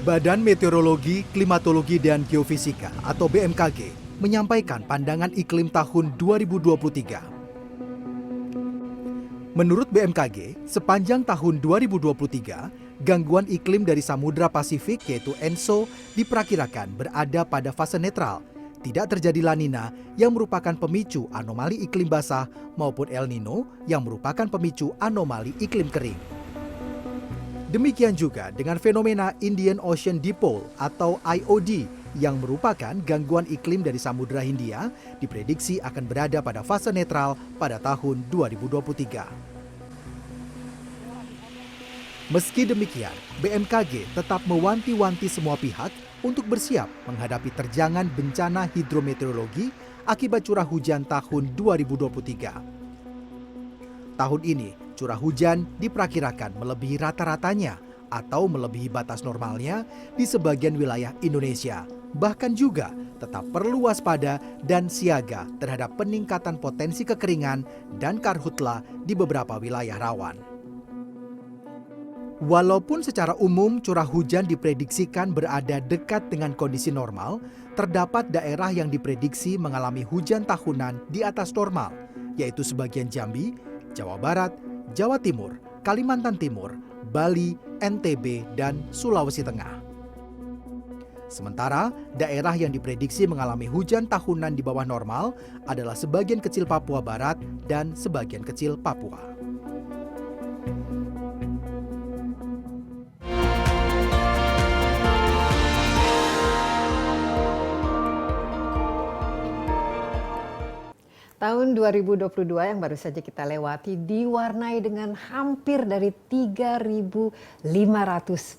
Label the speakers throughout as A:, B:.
A: Badan Meteorologi, Klimatologi dan Geofisika atau BMKG menyampaikan pandangan iklim tahun 2023. Menurut BMKG, sepanjang tahun 2023, gangguan iklim dari Samudra Pasifik yaitu ENSO diperkirakan berada pada fase netral. Tidak terjadi La Nina yang merupakan pemicu anomali iklim basah maupun El Nino yang merupakan pemicu anomali iklim kering. Demikian juga dengan fenomena Indian Ocean Dipole atau IOD yang merupakan gangguan iklim dari Samudra Hindia diprediksi akan berada pada fase netral pada tahun 2023. Meski demikian, BMKG tetap mewanti-wanti semua pihak untuk bersiap menghadapi terjangan bencana hidrometeorologi akibat curah hujan tahun 2023. Tahun ini, curah hujan diperkirakan melebihi rata-ratanya atau melebihi batas normalnya di sebagian wilayah Indonesia. Bahkan juga tetap perlu waspada dan siaga terhadap peningkatan potensi kekeringan dan karhutla di beberapa wilayah rawan. Walaupun secara umum curah hujan diprediksikan berada dekat dengan kondisi normal, terdapat daerah yang diprediksi mengalami hujan tahunan di atas normal, yaitu sebagian Jambi, Jawa Barat, Jawa Timur, Kalimantan Timur, Bali, NTB, dan Sulawesi Tengah. Sementara, daerah yang diprediksi mengalami hujan tahunan di bawah normal adalah sebagian kecil Papua Barat dan sebagian kecil Papua.
B: Tahun 2022 yang baru saja kita lewati diwarnai dengan hampir dari 3.500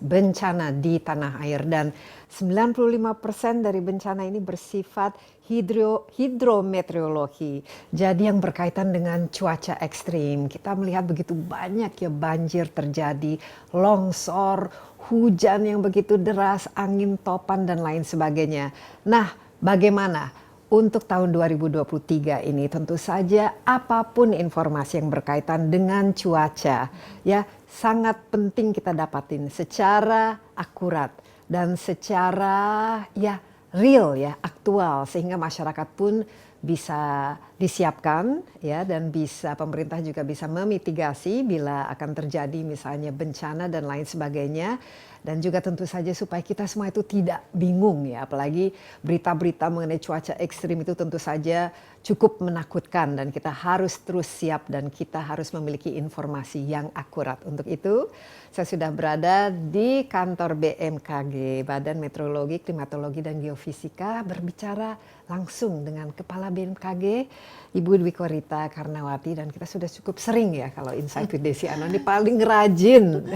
B: bencana di tanah air dan 95% dari bencana ini bersifat hidrometeorologi. Jadi yang berkaitan dengan cuaca ekstrim. Kita melihat begitu banyak ya banjir terjadi, longsor, hujan yang begitu deras, angin topan dan lain sebagainya. Nah, bagaimana? Untuk tahun 2023 ini tentu saja apapun informasi yang berkaitan dengan cuaca ya sangat penting kita dapatin secara akurat dan secara ya real ya aktual sehingga masyarakat pun bisa disiapkan ya dan bisa pemerintah juga bisa memitigasi bila akan terjadi misalnya bencana dan lain sebagainya. Dan juga tentu saja supaya kita semua itu tidak bingung ya, apalagi berita-berita mengenai cuaca ekstrim itu tentu saja cukup menakutkan dan kita harus terus siap dan kita harus memiliki informasi yang akurat. Untuk itu saya sudah berada di kantor BMKG, Badan Meteorologi, Klimatologi dan Geofisika, berbicara langsung dengan Kepala BMKG, Ibu Dwi Korita Karnawati, dan kita sudah cukup sering ya kalau Insight with Desi Anwar ini paling rajin.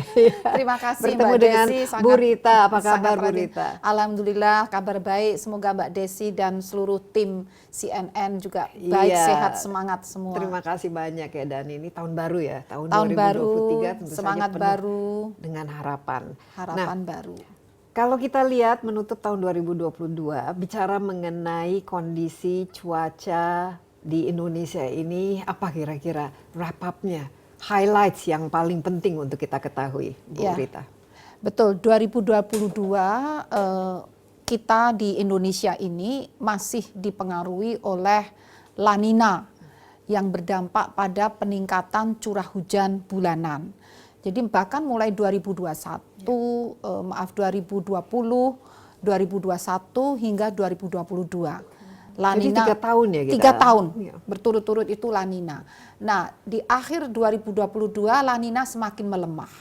C: Terima kasih
B: bertemu
C: Mbak
B: dengan
C: Desi.
B: Bu Rita, apa kabar Bu Rita?
C: Alhamdulillah kabar baik, semoga Mbak Desi dan seluruh tim CNN juga baik, sehat, semangat semua.
B: Terima kasih banyak ya, dan ini tahun baru ya, tahun 2023
C: baru,
B: tentu
C: semangat
B: saja penuh
C: baru
B: dengan harapan.
C: Harapan baru.
B: Kalau kita lihat menutup tahun 2022, bicara mengenai kondisi cuaca di Indonesia ini, apa kira-kira wrap up-nya, highlights yang paling penting untuk kita ketahui, Bu Rita?
C: Betul, 2022 kita di Indonesia ini masih dipengaruhi oleh La Nina yang berdampak pada peningkatan curah hujan bulanan. Jadi bahkan mulai 2021, 2020, 2021 hingga 2022. La Nina,
B: jadi 3 tahun ya kita?
C: 3 tahun berturut-turut itu La Nina. Nah, di akhir 2022 La Nina semakin melemah.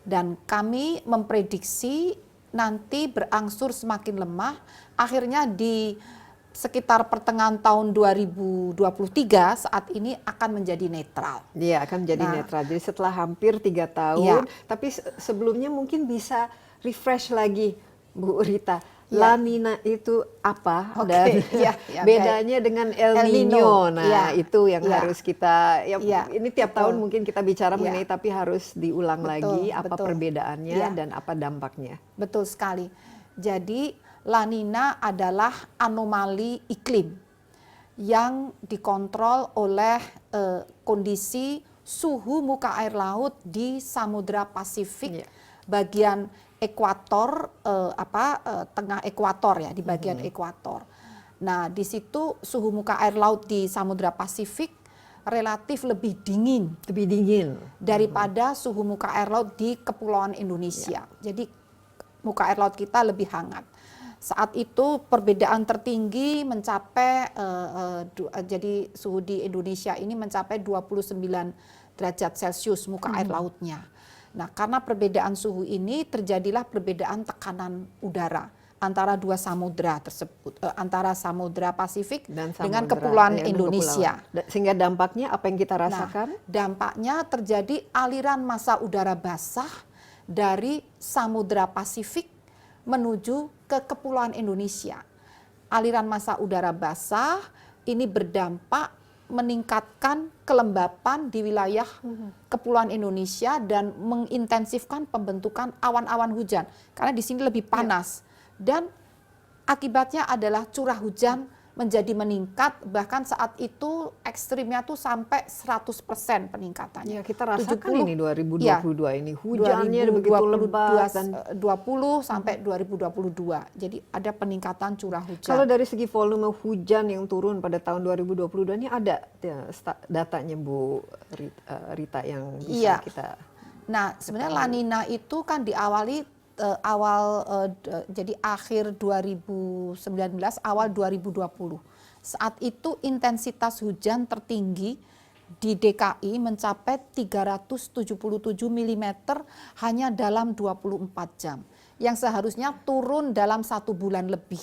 C: Dan kami memprediksi nanti berangsur semakin lemah, akhirnya di sekitar pertengahan tahun 2023 saat ini akan menjadi netral.
B: Iya, akan menjadi netral. Jadi setelah hampir 3 tahun, tapi sebelumnya mungkin bisa refresh lagi Bu Rita. La Nina itu apa dan bedanya dengan El Nino. Nah, itu yang harus kita ini tiap tahun mungkin kita bicara mengenai tapi harus diulang lagi apa perbedaannya dan apa dampaknya.
C: Betul sekali. Jadi La Nina adalah anomali iklim yang dikontrol oleh kondisi suhu muka air laut di Samudra Pasifik bagian ekuator tengah ekuator ya, di bagian ekuator. Nah, di situ suhu muka air laut di Samudra Pasifik relatif lebih dingin daripada suhu muka air laut di Kepulauan Indonesia. Jadi muka air laut kita lebih hangat. Saat itu perbedaan tertinggi mencapai jadi suhu di Indonesia ini mencapai 29 derajat Celcius muka air lautnya. Nah, karena perbedaan suhu ini terjadilah perbedaan tekanan udara antara dua samudra tersebut, antara Samudra Pasifik dengan Kepulauan Indonesia.
B: Sehingga dampaknya apa yang kita rasakan?
C: Nah, dampaknya terjadi aliran massa udara basah dari Samudra Pasifik menuju ke Kepulauan Indonesia. Aliran massa udara basah ini berdampak meningkatkan kelembapan di wilayah Kepulauan Indonesia dan mengintensifkan pembentukan awan-awan hujan karena di sini lebih panas. Dan akibatnya adalah curah hujan menjadi meningkat, bahkan saat itu ekstrimnya tuh sampai 100% peningkatannya.
B: Ya, kita rasakan
C: 70,
B: ini 2022 ini hujannya begitu lebat dan
C: 20 sampai 2022. Jadi ada peningkatan curah hujan.
B: Kalau dari segi volume hujan yang turun pada tahun 2022 ini ada ya, datanya Bu Rita yang bisa kita.
C: Nah, sebenarnya La Nina itu kan diawali jadi akhir 2019 awal 2020. Saat itu intensitas hujan tertinggi di DKI mencapai 377 mm hanya dalam 24 jam. Yang seharusnya turun dalam 1 bulan lebih.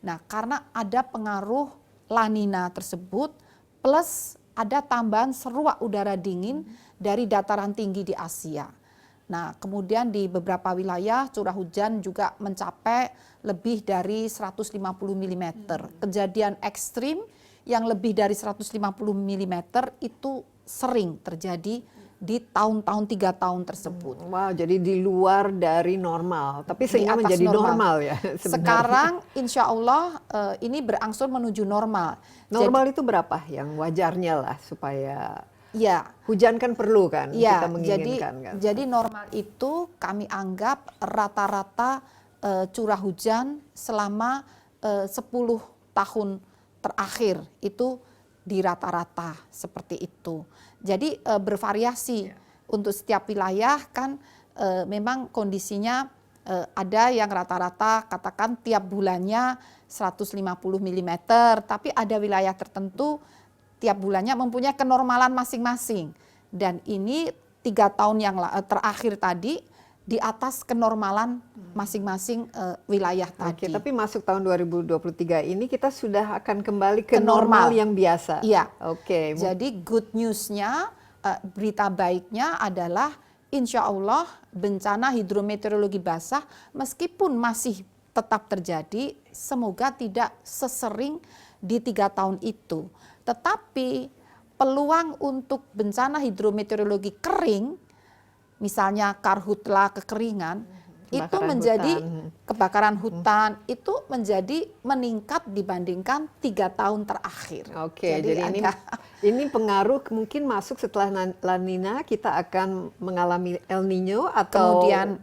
C: Nah, karena ada pengaruh La Nina tersebut plus ada tambahan seruak udara dingin dari dataran tinggi di Asia. Nah, kemudian di beberapa wilayah curah hujan juga mencapai lebih dari 150 mm. Kejadian ekstrim yang lebih dari 150 mm itu sering terjadi di tahun-tahun 3 tahun tersebut.
B: Wow, jadi di luar dari normal, tapi sehingga menjadi normal ya sebenarnya.
C: Sekarang insya Allah ini berangsur menuju normal.
B: Normal itu berapa yang wajarnya lah supaya
C: ya,
B: hujan kan perlu kan,
C: ya,
B: kita menginginkan kan.
C: Jadi normal itu kami anggap rata-rata curah hujan selama 10 tahun terakhir itu di rata-rata seperti itu. Jadi bervariasi untuk setiap wilayah kan memang kondisinya ada yang rata-rata katakan tiap bulannya 150 mm, tapi ada wilayah tertentu tiap bulannya mempunyai kenormalan masing-masing. Dan ini 3 tahun yang terakhir tadi di atas kenormalan masing-masing wilayah tadi.
B: Oke, tapi masuk tahun 2023 ini kita sudah akan kembali ke normal yang biasa.
C: Iya.
B: Oke.
C: Jadi good news-nya, berita baiknya adalah insya Allah bencana hidrometeorologi basah meskipun masih tetap terjadi, semoga tidak sesering di 3 tahun itu. Tetapi peluang untuk bencana hidrometeorologi kering, misalnya karhutla kekeringan, itu menjadi kebakaran hutan, itu menjadi meningkat dibandingkan 3 tahun terakhir.
B: Oke, jadi ini pengaruh mungkin masuk setelah La Nina kita akan mengalami El Nino atau
C: kemudian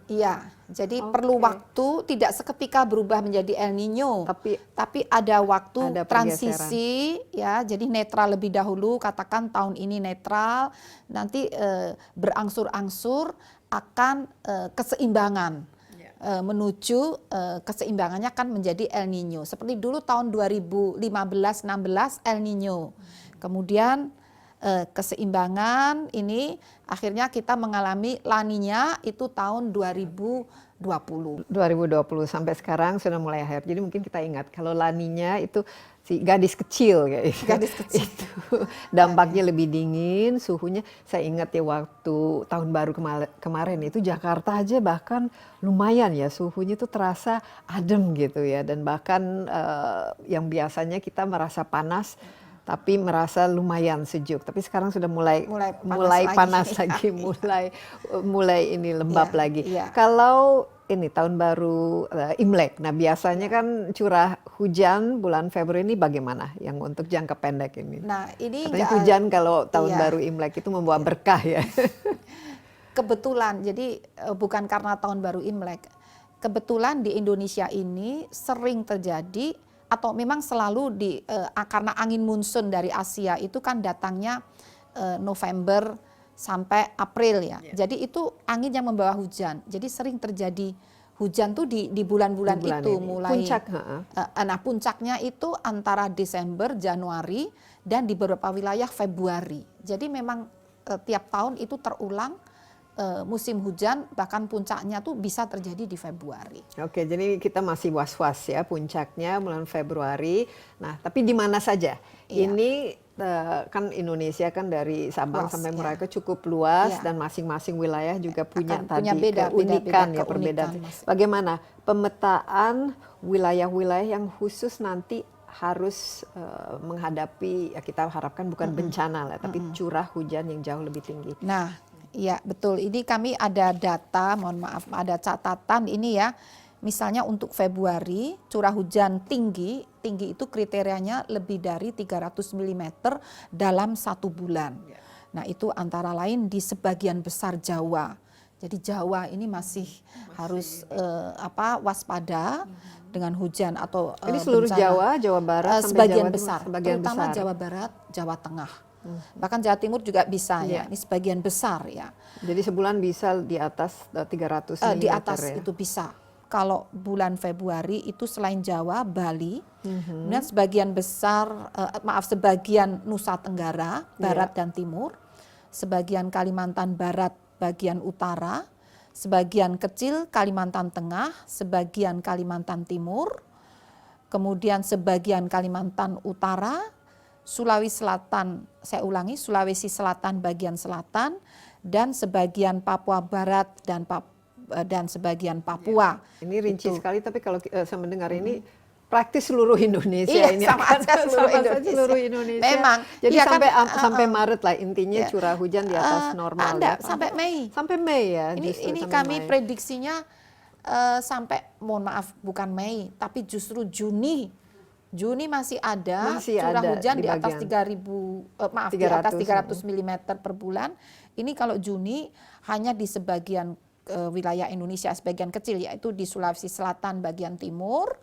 C: jadi perlu waktu, tidak seketika berubah menjadi El Nino, tapi ada waktu transisi ya, jadi netral lebih dahulu, katakan tahun ini netral, nanti berangsur-angsur akan keseimbangan. Menuju keseimbangannya kan menjadi El Nino. Seperti dulu tahun 2015-16 El Nino. Kemudian keseimbangan ini akhirnya kita mengalami La Nina itu tahun 2020
B: sampai sekarang sudah mulai akhir. Jadi mungkin kita ingat kalau La Nina itu si gadis kecil kayak
C: gadis kecil
B: itu dampaknya lebih dingin, suhunya saya ingat ya waktu tahun baru kemarin itu Jakarta aja bahkan lumayan ya suhunya tuh terasa adem gitu ya, dan bahkan yang biasanya kita merasa panas tapi merasa lumayan sejuk, tapi sekarang sudah mulai panas lagi, mulai ini lembab lagi. Kalau ini tahun baru Imlek, nah biasanya kan curah hujan bulan Februari ini bagaimana yang untuk jangka pendek ini?
C: Nah ini
B: katanya hujan kalau tahun baru Imlek itu membawa berkah ya.
C: Kebetulan, jadi bukan karena tahun baru Imlek. kebetulan di Indonesia ini sering terjadi atau memang selalu karena angin monsun dari Asia itu kan datangnya November sampai April ya. Jadi itu angin yang membawa hujan. Jadi sering terjadi hujan tuh di bulan-bulan itu
B: ini.
C: mulai.
B: Puncak,
C: nah puncaknya itu antara Desember, Januari dan di beberapa wilayah Februari. Jadi memang tiap tahun itu terulang musim hujan, bahkan puncaknya tuh bisa terjadi di Februari.
B: Oke, jadi kita masih was-was ya puncaknya bulan Februari. Nah, tapi di mana saja?
C: Iya.
B: Ini kan Indonesia kan dari Sabang
C: Luas,
B: sampai
C: ya.
B: Merauke cukup luas
C: Iya.
B: dan masing-masing wilayah juga punya
C: Akan
B: tadi
C: punya
B: keunikan ya
C: keunikan
B: perbedaan.
C: masing.
B: Bagaimana pemetaan wilayah-wilayah yang khusus nanti harus menghadapi, ya kita harapkan bukan bencana lah, tapi curah hujan yang jauh lebih tinggi.
C: Nah, iya betul. Ini kami ada data, mohon maaf, ada catatan ini ya. Misalnya untuk Februari curah hujan tinggi itu kriterianya lebih dari 300 mm dalam 1 bulan. Nah itu antara lain di sebagian besar Jawa. Jadi Jawa ini masih harus waspada dengan hujan atau
B: Ini seluruh
C: bencana.
B: Jawa Barat sampai
C: Sebagian
B: Jawa Timur,
C: besar,
B: sebagian
C: terutama
B: besar.
C: Jawa Barat, Jawa Tengah. Bahkan Jawa Timur juga bisa
B: Iya.
C: ya. Ini sebagian besar ya.
B: Jadi sebulan bisa di atas 300 mm
C: Di atas
B: ya.
C: itu bisa. Kalau bulan Februari itu selain Jawa, Bali, kemudian sebagian besar, sebagian Nusa Tenggara, Barat dan Timur, sebagian Kalimantan Barat, bagian utara, sebagian kecil Kalimantan Tengah, sebagian Kalimantan Timur, kemudian sebagian Kalimantan Utara, Sulawesi Selatan, saya ulangi, Sulawesi Selatan bagian selatan, dan sebagian Papua Barat dan sebagian Papua.
B: Ini rinci
C: Itu.
B: sekali, tapi kalau saya mendengar ini praktis seluruh Indonesia
C: Iya,
B: ini
C: sama
B: akan
C: aja seluruh
B: sama saja
C: Indonesia.
B: seluruh Indonesia.
C: Memang.
B: Jadi
C: Iya kan,
B: sampai Maret lah intinya
C: ya.
B: curah hujan di atas normal.
C: Enggak,
B: ya.
C: sampai Mei.
B: Sampai Mei ya.
C: Ini
B: sampai
C: kami
B: Mei.
C: prediksinya sampai, mohon maaf, bukan Mei, tapi justru Juni. Juni masih ada curah
B: ada
C: hujan di atas
B: bagian.
C: 300, di atas 300 mm per bulan. Ini kalau Juni hanya di sebagian wilayah Indonesia, sebagian kecil, yaitu di Sulawesi Selatan bagian timur,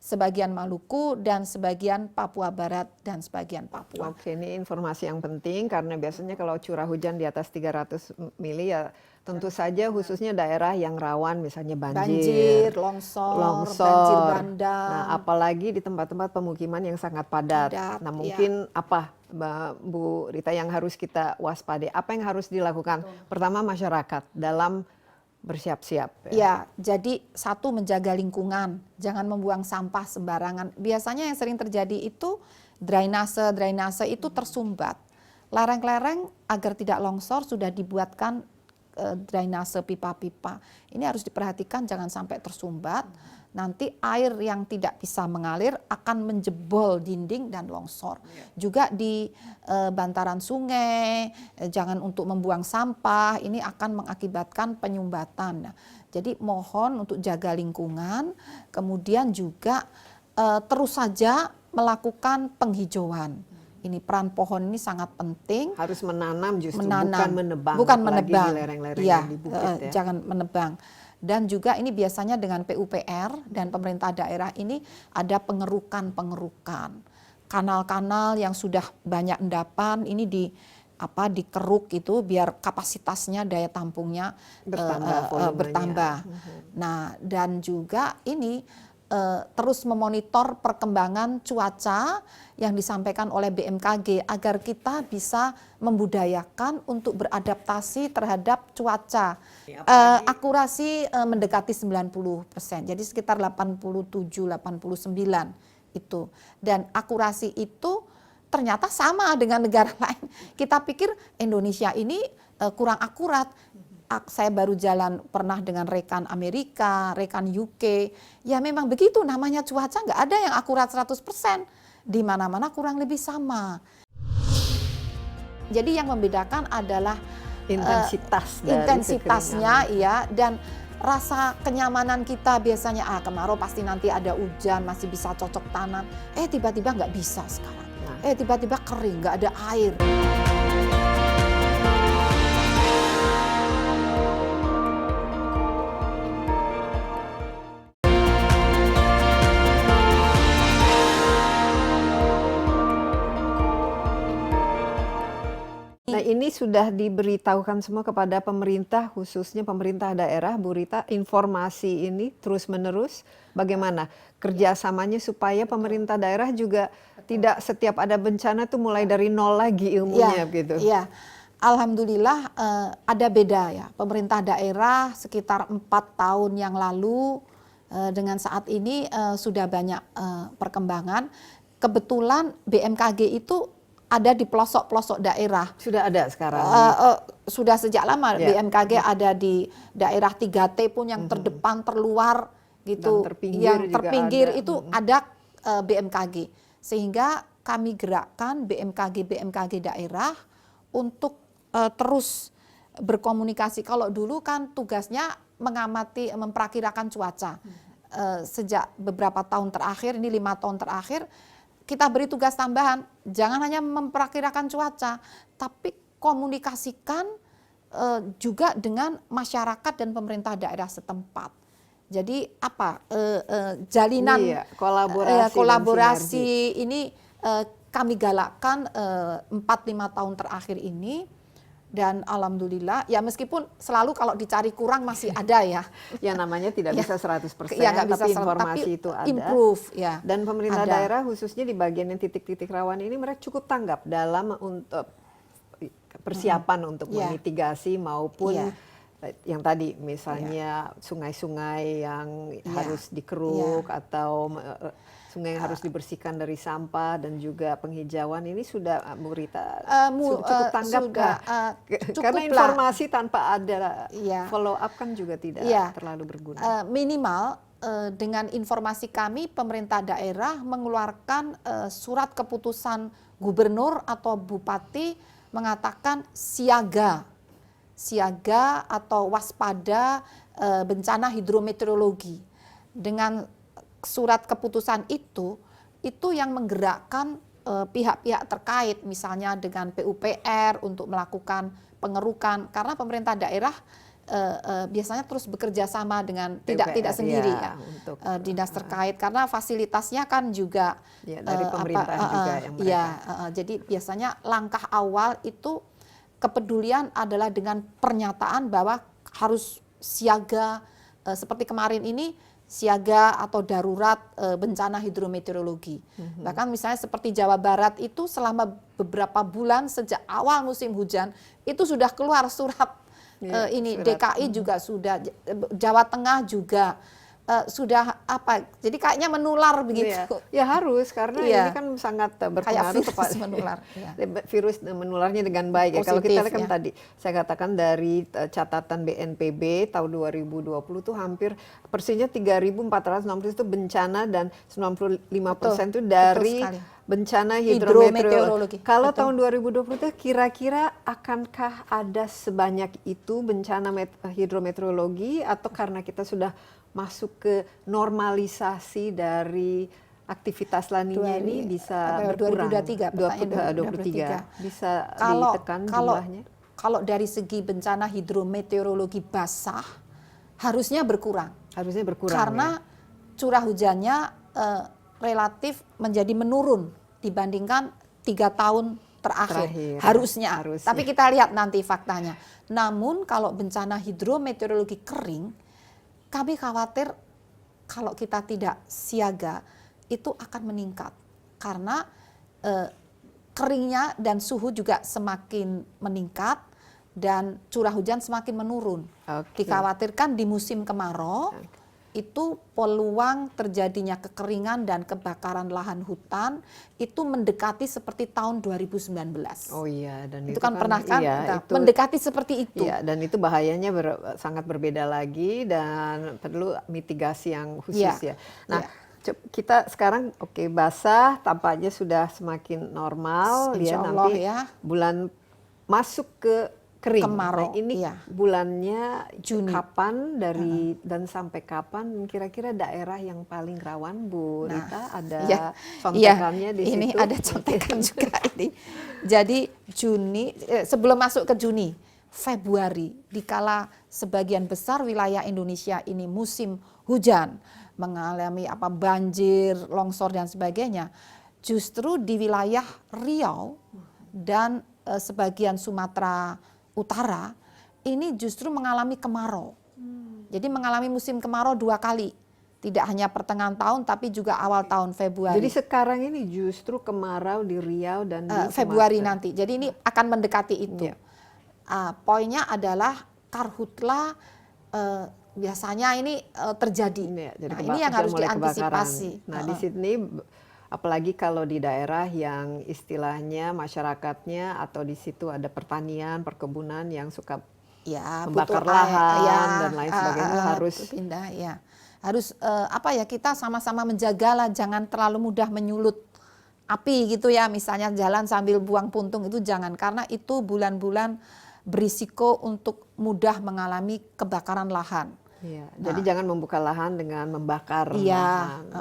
C: sebagian Maluku, dan sebagian Papua Barat dan sebagian Papua.
B: Oke, ini informasi yang penting karena biasanya kalau curah hujan di atas 300 mili ya tentu saja khususnya daerah yang rawan misalnya banjir,
C: longsor, banjir bandang.
B: Nah, apalagi di tempat-tempat pemukiman yang sangat padat. Nah, mungkin apa Bu Rita yang harus kita waspadai? Apa yang harus dilakukan? Pertama masyarakat dalam bersiap-siap.
C: Ya, jadi satu menjaga lingkungan, jangan membuang sampah sembarangan. Biasanya yang sering terjadi itu drainase itu tersumbat. Lereng-lereng agar tidak longsor sudah dibuatkan drainase pipa-pipa. Ini harus diperhatikan jangan sampai tersumbat. Nanti air yang tidak bisa mengalir akan menjebol dinding dan longsor. Juga di bantaran sungai, jangan untuk membuang sampah, ini akan mengakibatkan penyumbatan. Jadi mohon untuk jaga lingkungan, kemudian juga terus saja melakukan penghijauan. Ini peran pohon ini sangat penting.
B: Harus menanam justru,
C: bukan
B: bukan
C: menebang.
B: Di lereng-lereng
C: Ya,
B: yang di bukit ya.
C: jangan menebang. Dan juga ini biasanya dengan PUPR dan pemerintah daerah ini ada pengerukan. Kanal-kanal yang sudah banyak endapan ini dikeruk itu biar kapasitasnya, daya tampungnya bertambah. Nah, dan juga ini terus memonitor perkembangan cuaca yang disampaikan oleh BMKG agar kita bisa membudayakan untuk beradaptasi terhadap cuaca. Akurasi mendekati 90%, jadi sekitar 87-89 itu. Dan akurasi itu ternyata sama dengan negara lain. Kita pikir Indonesia ini kurang akurat. Saya baru pernah dengan rekan Amerika, rekan UK. Ya memang begitu, namanya cuaca nggak ada yang akurat 100%. Di mana-mana kurang lebih sama. Jadi yang membedakan adalah intensitasnya, ya, dan rasa kenyamanan kita. Biasanya kemarau pasti nanti ada hujan, masih bisa cocok tanam. Tiba-tiba nggak bisa sekarang. Tiba-tiba kering, nggak ada air.
B: ini sudah diberitahukan semua kepada pemerintah, khususnya pemerintah daerah, Bu Rita, informasi ini terus-menerus. Bagaimana kerjasamanya supaya pemerintah daerah juga tidak setiap ada bencana tuh mulai dari nol lagi ilmunya gitu.
C: Iya, alhamdulillah ada beda ya. Pemerintah daerah sekitar 4 tahun yang lalu dengan saat ini sudah banyak perkembangan. Kebetulan BMKG itu ada di pelosok-pelosok daerah.
B: Sudah ada sekarang.
C: Sudah sejak lama BMKG ada di daerah 3T pun yang terdepan, terluar gitu.
B: Dan
C: terpinggir itu ada BMKG. Sehingga kami gerakkan BMKG daerah untuk terus berkomunikasi. Kalau dulu kan tugasnya mengamati, memperkirakan cuaca. Sejak beberapa tahun terakhir, ini 5 tahun terakhir, kita beri tugas tambahan, jangan hanya memperkirakan cuaca, tapi komunikasikan juga dengan masyarakat dan pemerintah daerah setempat. Jadi apa jalinan kolaborasi ini kami galakkan 4-5 tahun terakhir ini. Dan alhamdulillah ya meskipun selalu kalau dicari kurang masih ada ya.
B: Ya namanya tidak bisa 100%,
C: tapi
B: informasi itu ada.
C: Improve ya.
B: Dan pemerintah daerah khususnya di bagian yang titik-titik rawan ini mereka cukup tanggap dalam untuk persiapan untuk memitigasi maupun yang tadi misalnya sungai-sungai yang harus dikeruk atau sungai yang harus dibersihkan dari sampah dan juga penghijauan ini sudah Bu Rita cukup tanggap karena informasi tanpa ada follow up kan juga tidak terlalu berguna.
C: Minimal dengan informasi kami pemerintah daerah mengeluarkan surat keputusan gubernur atau bupati mengatakan siaga atau waspada bencana hidrometeorologi. Dengan surat keputusan itu yang menggerakkan pihak-pihak terkait, misalnya dengan PUPR untuk melakukan pengerukan, karena pemerintah daerah biasanya terus bekerja sama dengan
B: PUPR,
C: tidak sendiri untuk dinas terkait, karena fasilitasnya kan juga
B: dari pemerintah juga yang mereka.
C: Jadi biasanya langkah awal itu kepedulian adalah dengan pernyataan bahwa harus siaga, seperti kemarin ini siaga atau darurat bencana hidrometeorologi. Bahkan misalnya seperti Jawa Barat itu selama beberapa bulan sejak awal musim hujan itu sudah keluar surat ini. DKI juga sudah, Jawa Tengah juga sudah apa, jadi kayaknya menular begitu.
B: Ya harus, karena ini kan sangat berpengaruh kepada
C: menular.
B: Virus menularnya dengan baik.
C: Positif,
B: kalau kita lihat kan tadi saya katakan dari catatan BNPB tahun 2020 tuh hampir persisnya 3.460 itu bencana dan 95% itu dari bencana hidrometeorologi. Kalau tahun 2020 itu kira-kira akankah ada sebanyak itu bencana hidrometeorologi atau karena kita sudah masuk ke normalisasi dari aktivitas laninya ini bisa berkurang? 2023 bisa ditekan jumlahnya?
C: Kalau dari segi bencana hidrometeorologi basah harusnya berkurang.
B: Harusnya berkurang.
C: Karena curah hujannya relatif menjadi menurun dibandingkan 3 tahun terakhir. Harusnya. Tapi kita lihat nanti faktanya. Namun kalau bencana hidrometeorologi kering, kami khawatir kalau kita tidak siaga itu akan meningkat karena keringnya dan suhu juga semakin meningkat dan curah hujan semakin menurun. Dikhawatirkan di musim kemarau itu peluang terjadinya kekeringan dan kebakaran lahan hutan itu mendekati seperti tahun 2019.
B: Oh iya, dan
C: itu kan pernah kan mendekati seperti itu.
B: Iya, dan itu bahayanya sangat berbeda lagi dan perlu mitigasi yang khusus ya. Nah, kita sekarang basah tampaknya sudah semakin normal ya, nanti bulan masuk ke kering.
C: Kemarau.
B: Nah, ini bulannya Juni. Kapan dan sampai kapan kira-kira daerah yang paling rawan, Bu Rita? Ada contekannya di situ?
C: Ini ada contekan juga ini. Jadi Juni, sebelum masuk ke Juni, Februari, dikala sebagian besar wilayah Indonesia ini musim hujan, mengalami banjir, longsor dan sebagainya, justru di wilayah Riau dan sebagian Sumatera Utara ini justru mengalami kemarau. Jadi mengalami musim kemarau 2 kali. Tidak hanya pertengahan tahun tapi juga awal tahun Februari.
B: Jadi sekarang ini justru kemarau di Riau dan di
C: Februari
B: Sumatera.
C: nanti. Jadi ini akan mendekati itu.
B: Ya.
C: Poinnya adalah karhutla biasanya ini terjadi.
B: Ya, jadi
C: Nah, ini yang harus
B: mulai
C: diantisipasi.
B: kebakaran. Nah, di sini apalagi kalau di daerah yang istilahnya masyarakatnya atau di situ ada pertanian, perkebunan yang suka
C: ya,
B: membakar
C: butuh air,
B: lahan dan lain sebagainya harus
C: pindah ya. Harus apa ya, kita sama-sama menjagalah jangan terlalu mudah menyulut api gitu ya. Misalnya jalan sambil buang puntung itu jangan, karena itu bulan-bulan berisiko untuk mudah mengalami kebakaran lahan.
B: Iya, jadi jangan membuka lahan dengan membakar lahan.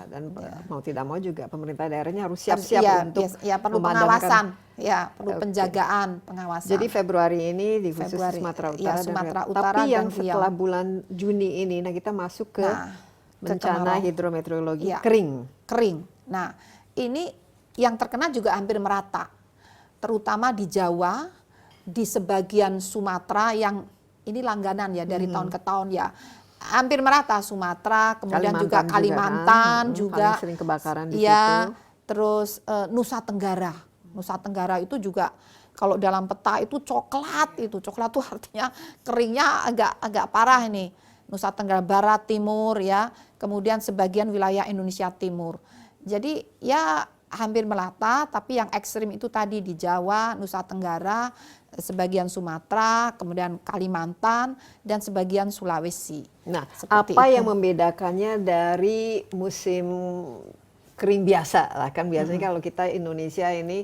B: Dan mau tidak mau juga pemerintah daerahnya harus siap-siap untuk
C: perlu
B: memadamkan.
C: pengawasan, ya perlu penjagaan, pengawasan.
B: Jadi Februari ini di khusus
C: Februari,
B: Sumatera Utara,
C: ya, Sumatera Utara
B: tapi yang
C: dan
B: setelah
C: Riau.
B: bulan Juni ini, nah kita masuk ke bencana
C: kemarau.
B: hidrometeorologi
C: Ya,
B: kering.
C: Nah, ini yang terkena juga hampir merata, terutama di Jawa, di sebagian Sumatera yang ini langganan ya dari tahun ke tahun ya. Hampir merata Sumatera, kemudian juga Kalimantan juga.
B: Paling sering kebakaran di
C: ya,
B: situ.
C: Terus Nusa Tenggara. Nusa Tenggara itu juga kalau dalam peta itu coklat tuh artinya keringnya agak parah ini. Nusa Tenggara Barat, Timur ya, kemudian sebagian wilayah Indonesia Timur. Jadi ya hampir merata, tapi yang ekstrim itu tadi di Jawa, Nusa Tenggara, sebagian Sumatera, kemudian Kalimantan, dan sebagian Sulawesi.
B: Nah,
C: Seperti
B: apa
C: itu.
B: yang membedakannya dari musim kering biasa lah? Kan biasanya kalau kita Indonesia ini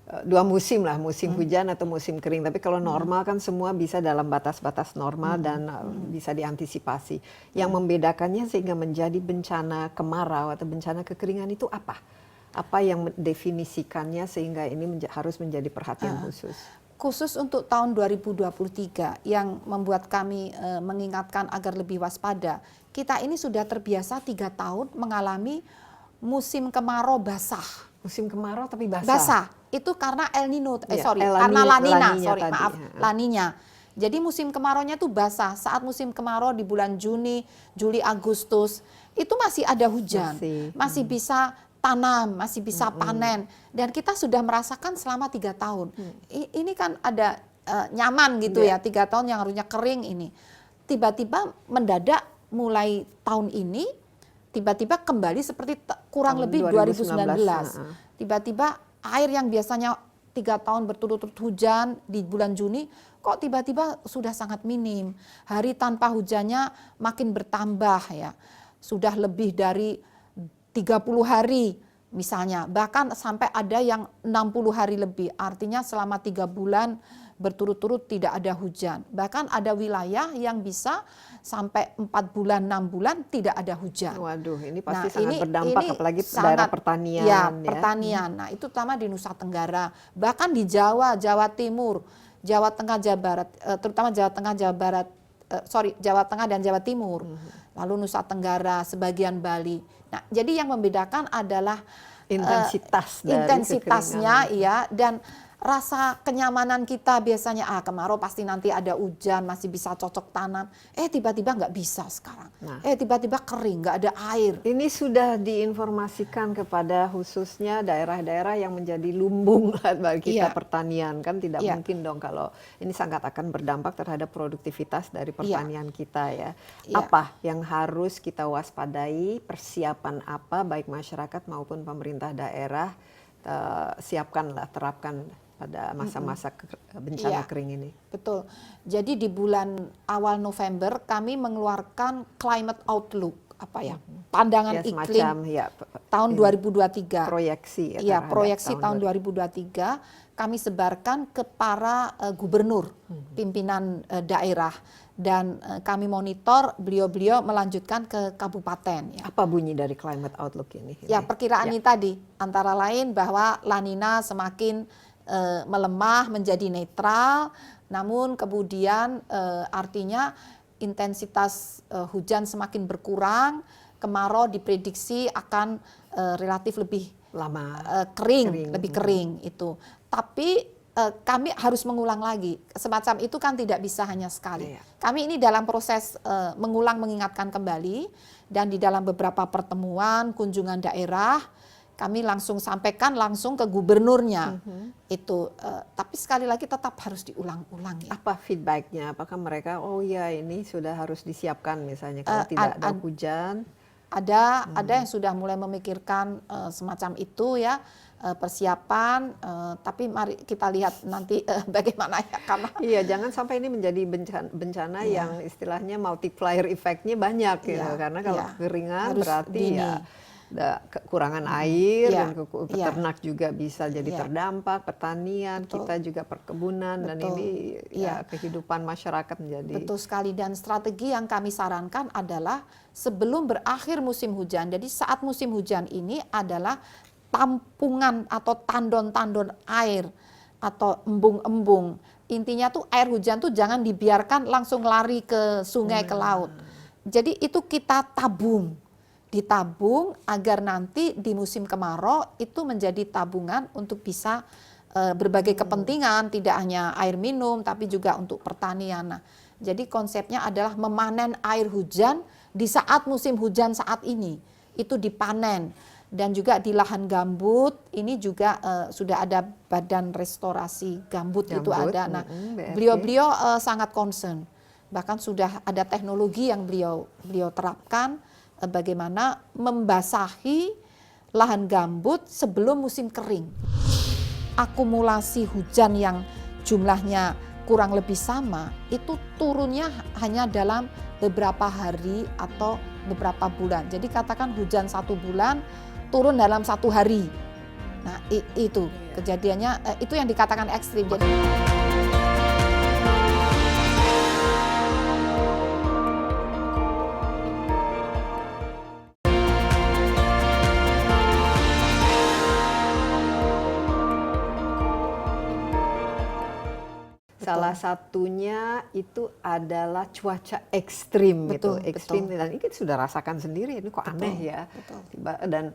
B: 2 musim lah, musim hujan atau musim kering. Tapi kalau normal kan semua bisa dalam batas-batas normal dan bisa diantisipasi. Yang membedakannya sehingga menjadi bencana kemarau atau bencana kekeringan itu apa? Apa yang mendefinisikannya sehingga ini harus menjadi perhatian khusus?
C: Khusus untuk tahun 2023 yang membuat kami mengingatkan agar lebih waspada. Kita ini sudah terbiasa 3 tahun mengalami musim kemarau basah.
B: Musim kemarau tapi basah.
C: Basah. Itu karena El Nino,
B: karena
C: La Nina,
B: tadi.
C: La Nina. Jadi musim kemaraunya itu basah. Saat musim kemarau di bulan Juni, Juli, Agustus, itu masih ada hujan. Masih bisa tanam, masih bisa panen, dan kita sudah merasakan selama 3 tahun. Ini kan ada nyaman gitu ya, 3 tahun yang harusnya kering ini. Tiba-tiba mendadak mulai tahun ini, tiba-tiba kembali seperti kurang lebih 2019. Tiba-tiba air yang biasanya 3 tahun berturut-turut hujan di bulan Juni, kok tiba-tiba sudah sangat minim. Hari tanpa hujannya makin bertambah ya. Sudah lebih dari 30 hari misalnya, bahkan sampai ada yang 60 hari lebih, artinya selama 3 bulan berturut-turut tidak ada hujan. Bahkan ada wilayah yang bisa sampai 4 bulan, 6 bulan tidak ada hujan.
B: Waduh, ini pasti sangat berdampak, apalagi daerah pertanian.
C: Ya, pertanian. Nah, itu terutama di Nusa Tenggara, bahkan di Jawa, Jawa Timur, Jawa Tengah, Jawa Barat, terutama Jawa Tengah, Jawa Barat, Jawa Tengah dan Jawa Timur, lalu Nusa Tenggara, sebagian Bali. Nah, jadi yang membedakan adalah intensitasnya, ya, dan rasa kenyamanan kita biasanya kemarau pasti nanti ada hujan, masih bisa cocok tanam. Tiba-tiba nggak bisa sekarang. Tiba-tiba kering, nggak ada air.
B: Ini sudah diinformasikan kepada khususnya daerah-daerah yang menjadi lumbung bagi kita pertanian, kan tidak mungkin dong kalau ini sangat akan berdampak terhadap produktivitas dari pertanian kita ya. Apa yang harus kita waspadai, persiapan apa baik masyarakat maupun pemerintah daerah siapkanlah, terapkan pada masa-masa bencana kering ini.
C: Betul. Jadi di bulan awal November kami mengeluarkan climate outlook, pandangan iklim tahun 2023.
B: Proyeksi
C: proyeksi tahun 2023 kami sebarkan ke para gubernur, pimpinan daerah, dan kami monitor beliau-beliau melanjutkan ke kabupaten. Ya.
B: Apa bunyi dari climate outlook ini?
C: Ya, perkiraan ini tadi antara lain bahwa La Nina semakin melemah menjadi netral, namun kemudian artinya intensitas hujan semakin berkurang, kemarau diprediksi akan relatif lebih
B: lama,
C: kering, lebih kering itu. Tapi kami harus mengulang lagi. Semacam itu kan tidak bisa hanya sekali.
B: Iya.
C: Kami ini dalam proses mengulang mengingatkan kembali, dan di dalam beberapa pertemuan, kunjungan daerah, kami langsung sampaikan langsung ke gubernurnya. Itu tapi sekali lagi tetap harus diulang-ulang ya.
B: Apa feedbacknya? Apakah mereka, oh ya ini sudah harus disiapkan misalnya kalau tidak ada hujan?
C: Ada yang sudah mulai memikirkan semacam itu ya, persiapan, tapi mari kita lihat nanti bagaimana ya, karena
B: Iya, jangan sampai ini menjadi bencana yang istilahnya multiplier effect-nya banyak gitu. Karena kalau kekeringan
C: harus
B: berarti
C: dini.
B: ya ada kekurangan air,
C: Iya,
B: dan peternak juga bisa jadi
C: Iya.
B: terdampak, pertanian,
C: Betul.
B: kita juga perkebunan, dan
C: Betul.
B: ini ya kehidupan masyarakat menjadi.
C: Betul sekali, dan strategi yang kami sarankan adalah sebelum berakhir musim hujan. Jadi saat musim hujan ini adalah tampungan atau tandon-tandon air atau embung-embung. Intinya tuh air hujan tuh jangan dibiarkan langsung lari ke sungai, ke laut. Jadi itu kita ditabung agar nanti di musim kemarau itu menjadi tabungan untuk bisa berbagai kepentingan, tidak hanya air minum tapi juga untuk pertanian. Nah, jadi konsepnya adalah memanen air hujan di saat musim hujan saat ini, itu dipanen. Dan juga di lahan gambut ini juga sudah ada badan restorasi gambut itu ada. Nah,
B: BRG.
C: beliau sangat concern, bahkan sudah ada teknologi yang beliau terapkan, bagaimana membasahi lahan gambut sebelum musim kering. Akumulasi hujan yang jumlahnya kurang lebih sama itu turunnya hanya dalam beberapa hari atau beberapa bulan. Jadi katakan hujan 1 bulan turun dalam 1 hari. Nah itu kejadiannya, itu yang dikatakan ekstrim. Jadi
B: Salah satunya itu adalah cuaca ekstrim gitu,
C: Betul,
B: ekstrim,
C: betul.
B: dan ini kita sudah rasakan sendiri, ini kok aneh ya.
C: betul.
B: Dan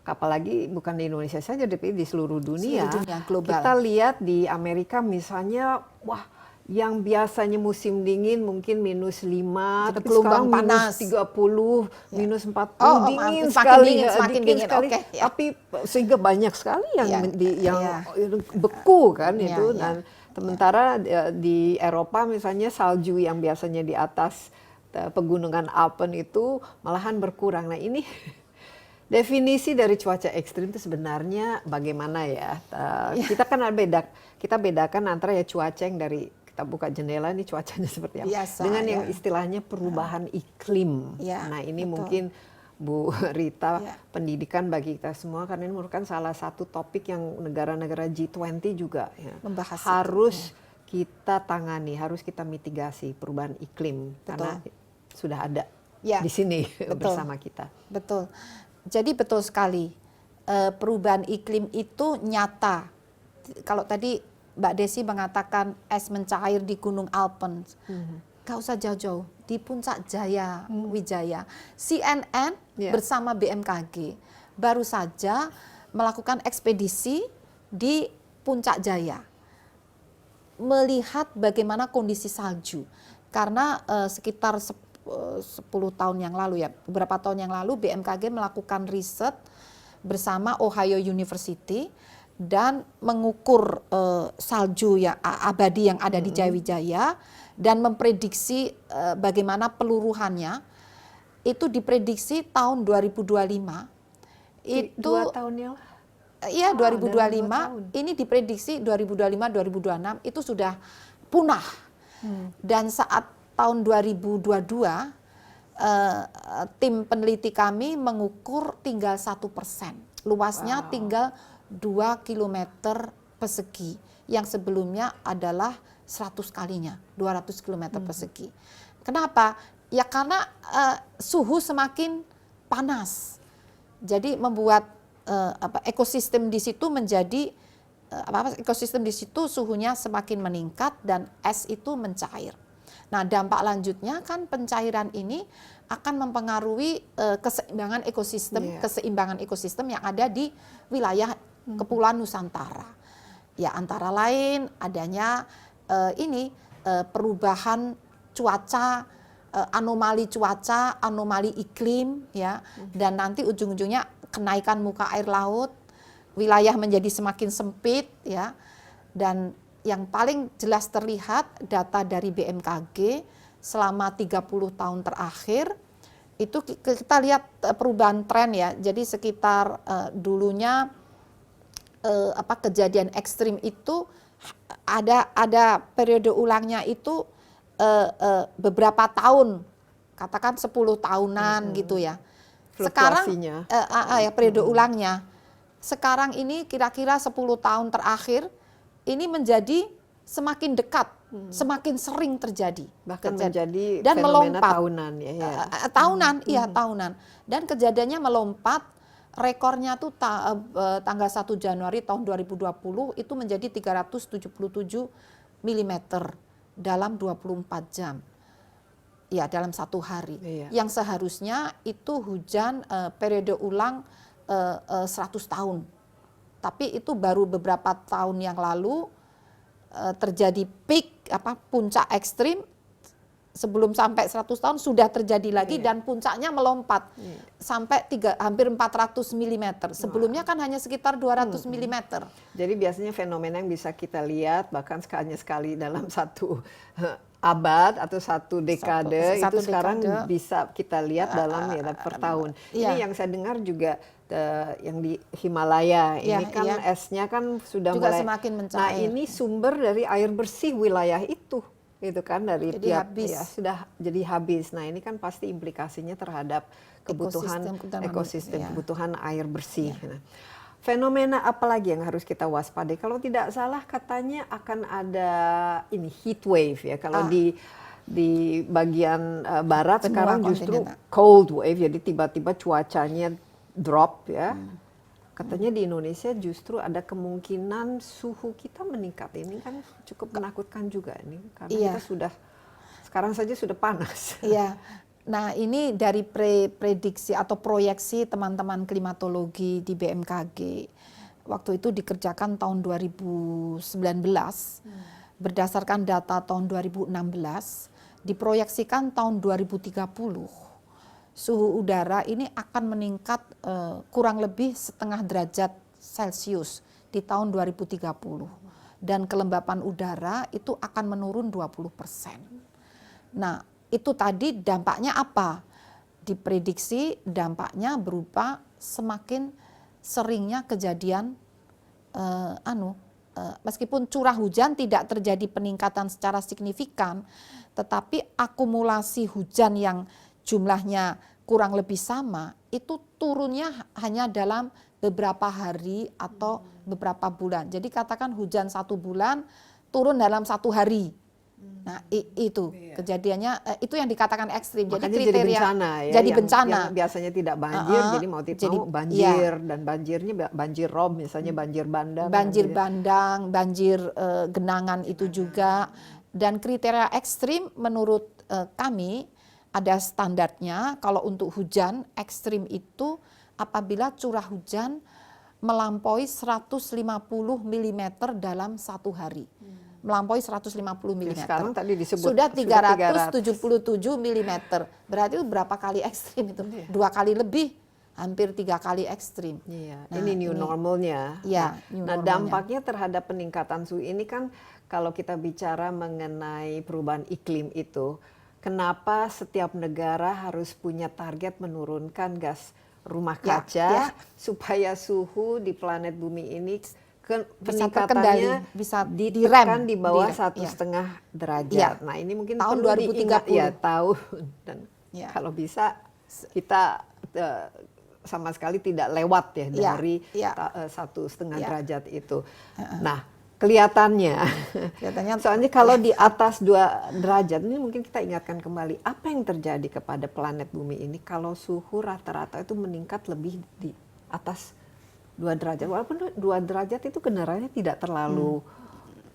B: apalagi bukan di Indonesia saja, tapi di seluruh dunia.
C: Seluruh dunia, global.
B: Kita lihat di Amerika misalnya, wah, yang biasanya musim dingin mungkin -5,
C: Jadi
B: tapi
C: gelombang
B: sekarang
C: panas.
B: -30, -40,
C: Oh,
B: dingin
C: semakin
B: sekali,
C: dingin, semakin dingin.
B: sekali.
C: Oke, ya.
B: Tapi sehingga banyak sekali yang
C: Iya,
B: beku kan
C: Iya,
B: itu.
C: iya.
B: Dan sementara di Eropa misalnya salju yang biasanya di atas pegunungan Alpen itu malahan berkurang. Nah ini definisi dari cuaca ekstrim itu sebenarnya bagaimana ya? Kita kan kita bedakan antara ya cuaca yang dari kita buka jendela ini cuacanya seperti apa,
C: Biasa,
B: dengan yang
C: ya.
B: istilahnya perubahan iklim.
C: Ya,
B: Nah ini
C: betul.
B: mungkin Bu Rita,
C: Ya.
B: pendidikan bagi kita semua, karena ini merupakan salah satu topik yang negara-negara G20 juga ya,
C: Membahas itu,
B: harus kita tangani, harus kita mitigasi perubahan iklim.
C: Betul.
B: Karena sudah ada
C: Ya,
B: di sini
C: betul.
B: bersama kita.
C: Betul. Jadi betul sekali, perubahan iklim itu nyata. Kalau tadi Mbak Desi mengatakan es mencair di Gunung Alpen, gak usah jauh-jauh, di Puncak Jaya Wijaya, CNN bersama BMKG baru saja melakukan ekspedisi di Puncak Jaya, melihat bagaimana kondisi salju. Karena sekitar 10 tahun yang lalu ya, beberapa tahun yang lalu BMKG melakukan riset bersama Ohio University dan mengukur salju yang abadi yang ada di Jayawijaya dan memprediksi bagaimana peluruhannya. Itu diprediksi tahun 2025. Itu
B: 2 tahun yang
C: iya,
B: dalam 2 tahun.
C: 2025. Ini diprediksi 2025-2026 itu sudah punah. Dan saat tahun 2022 tim peneliti kami mengukur tinggal 1%. Luasnya tinggal 2 km persegi, yang sebelumnya adalah 100 kalinya, 200 km persegi. Kenapa? Ya karena suhu semakin panas. Jadi membuat ekosistem di situ menjadi ekosistem di situ suhunya semakin meningkat dan es itu mencair. Nah, dampak lanjutnya kan pencairan ini akan mempengaruhi keseimbangan ekosistem yang ada di wilayah Kepulauan Nusantara. Ya antara lain adanya perubahan cuaca, anomali iklim ya, dan nanti ujung-ujungnya kenaikan muka air laut, wilayah menjadi semakin sempit ya. Dan yang paling jelas terlihat data dari BMKG selama 30 tahun terakhir itu kita lihat perubahan tren ya. Jadi sekitar dulunya kejadian ekstrim itu ada periode ulangnya itu beberapa tahun, katakan 10 tahunan gitu ya. Sekarang ya periode ulangnya. Sekarang ini kira-kira 10 tahun terakhir ini menjadi semakin dekat, semakin sering terjadi.
B: Bahkan menjadi
C: dan
B: fenomena
C: melompat.
B: Tahunan ya.
C: Tahunan. Dan kejadiannya melompat, rekornya tuh tanggal 1 Januari tahun 2020 itu menjadi 377 mm dalam 24 jam. Ya, dalam satu hari. Yang seharusnya itu hujan periode ulang 100 tahun. Tapi itu baru beberapa tahun yang lalu terjadi peak puncak ekstrim, sebelum sampai 100 tahun sudah terjadi lagi dan puncaknya melompat sampai hampir 400 mm. Sebelumnya kan hanya sekitar 200 mm.
B: Jadi biasanya fenomena yang bisa kita lihat bahkan sekali dalam satu abad atau satu dekade itu sekarang bisa kita lihat dalam per tahun. Ini yang saya dengar juga yang di Himalaya ini kan esnya kan sudah
C: juga
B: mulai
C: semakin mencair.
B: Nah ini sumber dari air bersih wilayah itu kan dari
C: jadi
B: sudah jadi habis. Nah ini kan pasti implikasinya terhadap kebutuhan ekosistem kebutuhan air bersih. Nah, fenomena apa lagi yang harus kita waspadai? Kalau tidak salah katanya akan ada ini heat wave ya. Kalau di bagian barat sekarang justru cold wave, jadi tiba-tiba cuacanya drop ya. Katanya di Indonesia justru ada kemungkinan suhu kita meningkat. Ini kan cukup menakutkan juga ini karena kita sudah sekarang saja sudah panas.
C: Iya. Nah, ini dari prediksi atau proyeksi teman-teman klimatologi di BMKG. Waktu itu dikerjakan tahun 2019. Berdasarkan data tahun 2016, diproyeksikan tahun 2030 suhu udara ini akan meningkat kurang lebih setengah derajat Celcius di tahun 2030. Dan kelembapan udara itu akan menurun 20%. Nah, itu tadi dampaknya apa? Diprediksi dampaknya berupa semakin seringnya kejadian meskipun curah hujan tidak terjadi peningkatan secara signifikan, tetapi akumulasi hujan yang jumlahnya kurang lebih sama, itu turunnya hanya dalam beberapa hari atau beberapa bulan. Jadi katakan hujan 1 bulan, turun dalam 1 hari. Nah itu kejadiannya, itu yang dikatakan ekstrim.
B: Makanya
C: jadi kriteria
B: jadi bencana ya.
C: Jadi bencana.
B: Yang biasanya tidak banjir, jadi mau tidak mau banjir. Dan banjirnya banjir rob, misalnya banjir bandang.
C: Banjir bandang, banjir genangan itu juga. Dan kriteria ekstrim menurut kami, ada standarnya. Kalau untuk hujan ekstrim itu apabila curah hujan melampaui 150 mm dalam 1 hari. Melampaui 150 mm.
B: Sekarang tadi disebut
C: sudah 377 mm. Berarti itu berapa kali ekstrim itu? 2 kali lebih, hampir 3 kali ekstrim.
B: Nah, ini new normalnya.
C: New
B: nah,
C: normalnya.
B: dampaknya terhadap peningkatan suhu ini kan kalau kita bicara mengenai perubahan iklim itu, kenapa setiap negara harus punya target menurunkan gas rumah kaca supaya suhu di planet bumi ini peningkatannya
C: bisa
B: ditekan di bawah 1,5 derajat. Nah ini mungkin
C: tahun
B: perlu
C: 2030
B: diingat, tahun dan kalau bisa kita sama sekali tidak lewat dari 1,5 derajat itu. Nah kelihatannya soalnya kalau di atas 2 derajat ini mungkin kita ingatkan kembali apa yang terjadi kepada planet bumi ini kalau suhu rata-rata itu meningkat lebih di atas 2 derajat. Walaupun 2 derajat itu kedengarannya tidak terlalu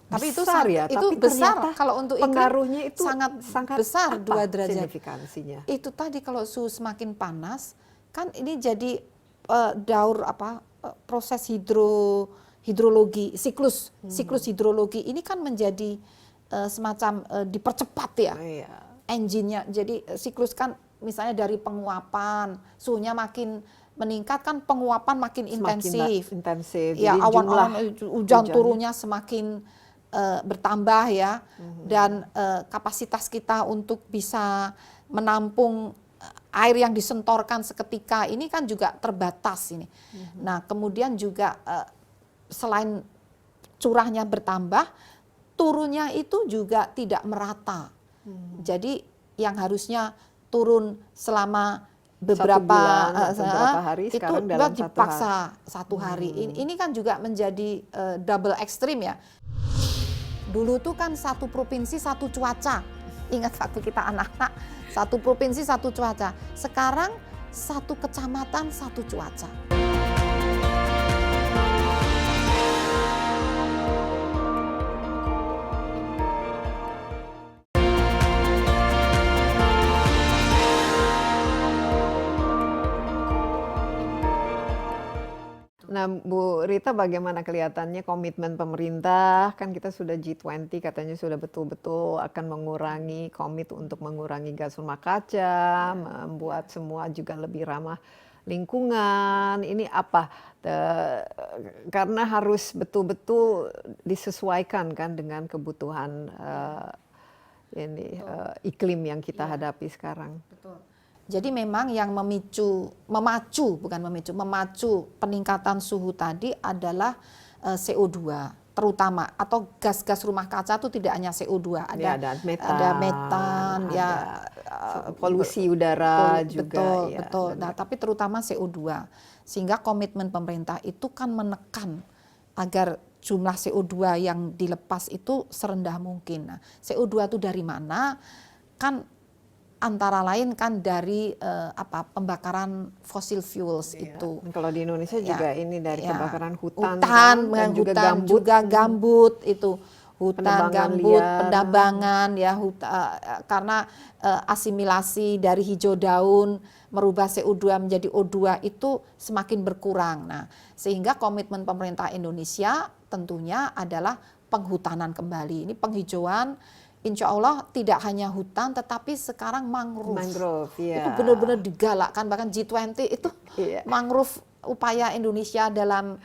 C: tapi
B: besar
C: itu
B: tapi
C: besar kalau untuk
B: pengaruhnya itu
C: sangat besar 2 derajat.
B: Signifikansinya.
C: Itu tadi kalau suhu semakin panas kan ini jadi proses hidrologi, siklus hidrologi ini kan menjadi semacam dipercepat ya.
B: Iya.
C: Engine-nya. Jadi siklus kan misalnya dari penguapan, suhunya makin meningkat kan penguapan makin intensif.
B: Intensif.
C: Ya,
B: Jadi
C: awan-awan hujan
B: hujannya
C: turunnya semakin bertambah ya, dan kapasitas kita untuk bisa menampung air yang disentorkan seketika ini kan juga terbatas ini. Nah, kemudian juga selain curahnya bertambah, turunnya itu juga tidak merata. Jadi yang harusnya turun selama beberapa
B: hari
C: itu
B: sekarang dalam
C: dipaksa satu hari. Ini kan juga menjadi double ekstrim ya. Dulu tuh kan satu provinsi satu cuaca. Ingat waktu kita anak-anak, satu provinsi satu cuaca. Sekarang satu kecamatan satu cuaca.
B: Nah, Bu Rita, bagaimana kelihatannya komitmen pemerintah? Kan kita sudah G20, katanya sudah betul-betul akan mengurangi, komit untuk mengurangi gas rumah kaca, membuat semua juga lebih ramah lingkungan. Ini apa? Karena harus betul-betul disesuaikan kan dengan kebutuhan iklim yang kita hadapi sekarang.
C: Betul. Jadi memang yang memacu peningkatan suhu tadi adalah CO2 terutama, atau gas-gas rumah kaca itu tidak hanya CO2, ada metan,
B: polusi udara juga.
C: Betul. Nah, tapi terutama CO2. Sehingga komitmen pemerintah itu kan menekan agar jumlah CO2 yang dilepas itu serendah mungkin. Nah, CO2 itu dari mana? Kan antara lain kan dari pembakaran fossil fuels itu.
B: Kalau di Indonesia juga ini dari kebakaran hutan
C: dan juga gambut itu. Hutan, gambut, pendabangan ya, karena asimilasi dari hijau daun merubah CO2 menjadi O2 itu semakin berkurang. Nah, sehingga komitmen pemerintah Indonesia tentunya adalah penghutanan kembali. Ini penghijauan, insya Allah tidak hanya hutan, tetapi sekarang mangrove itu benar-benar digalakkan. Bahkan G20 itu mangrove, upaya Indonesia dalam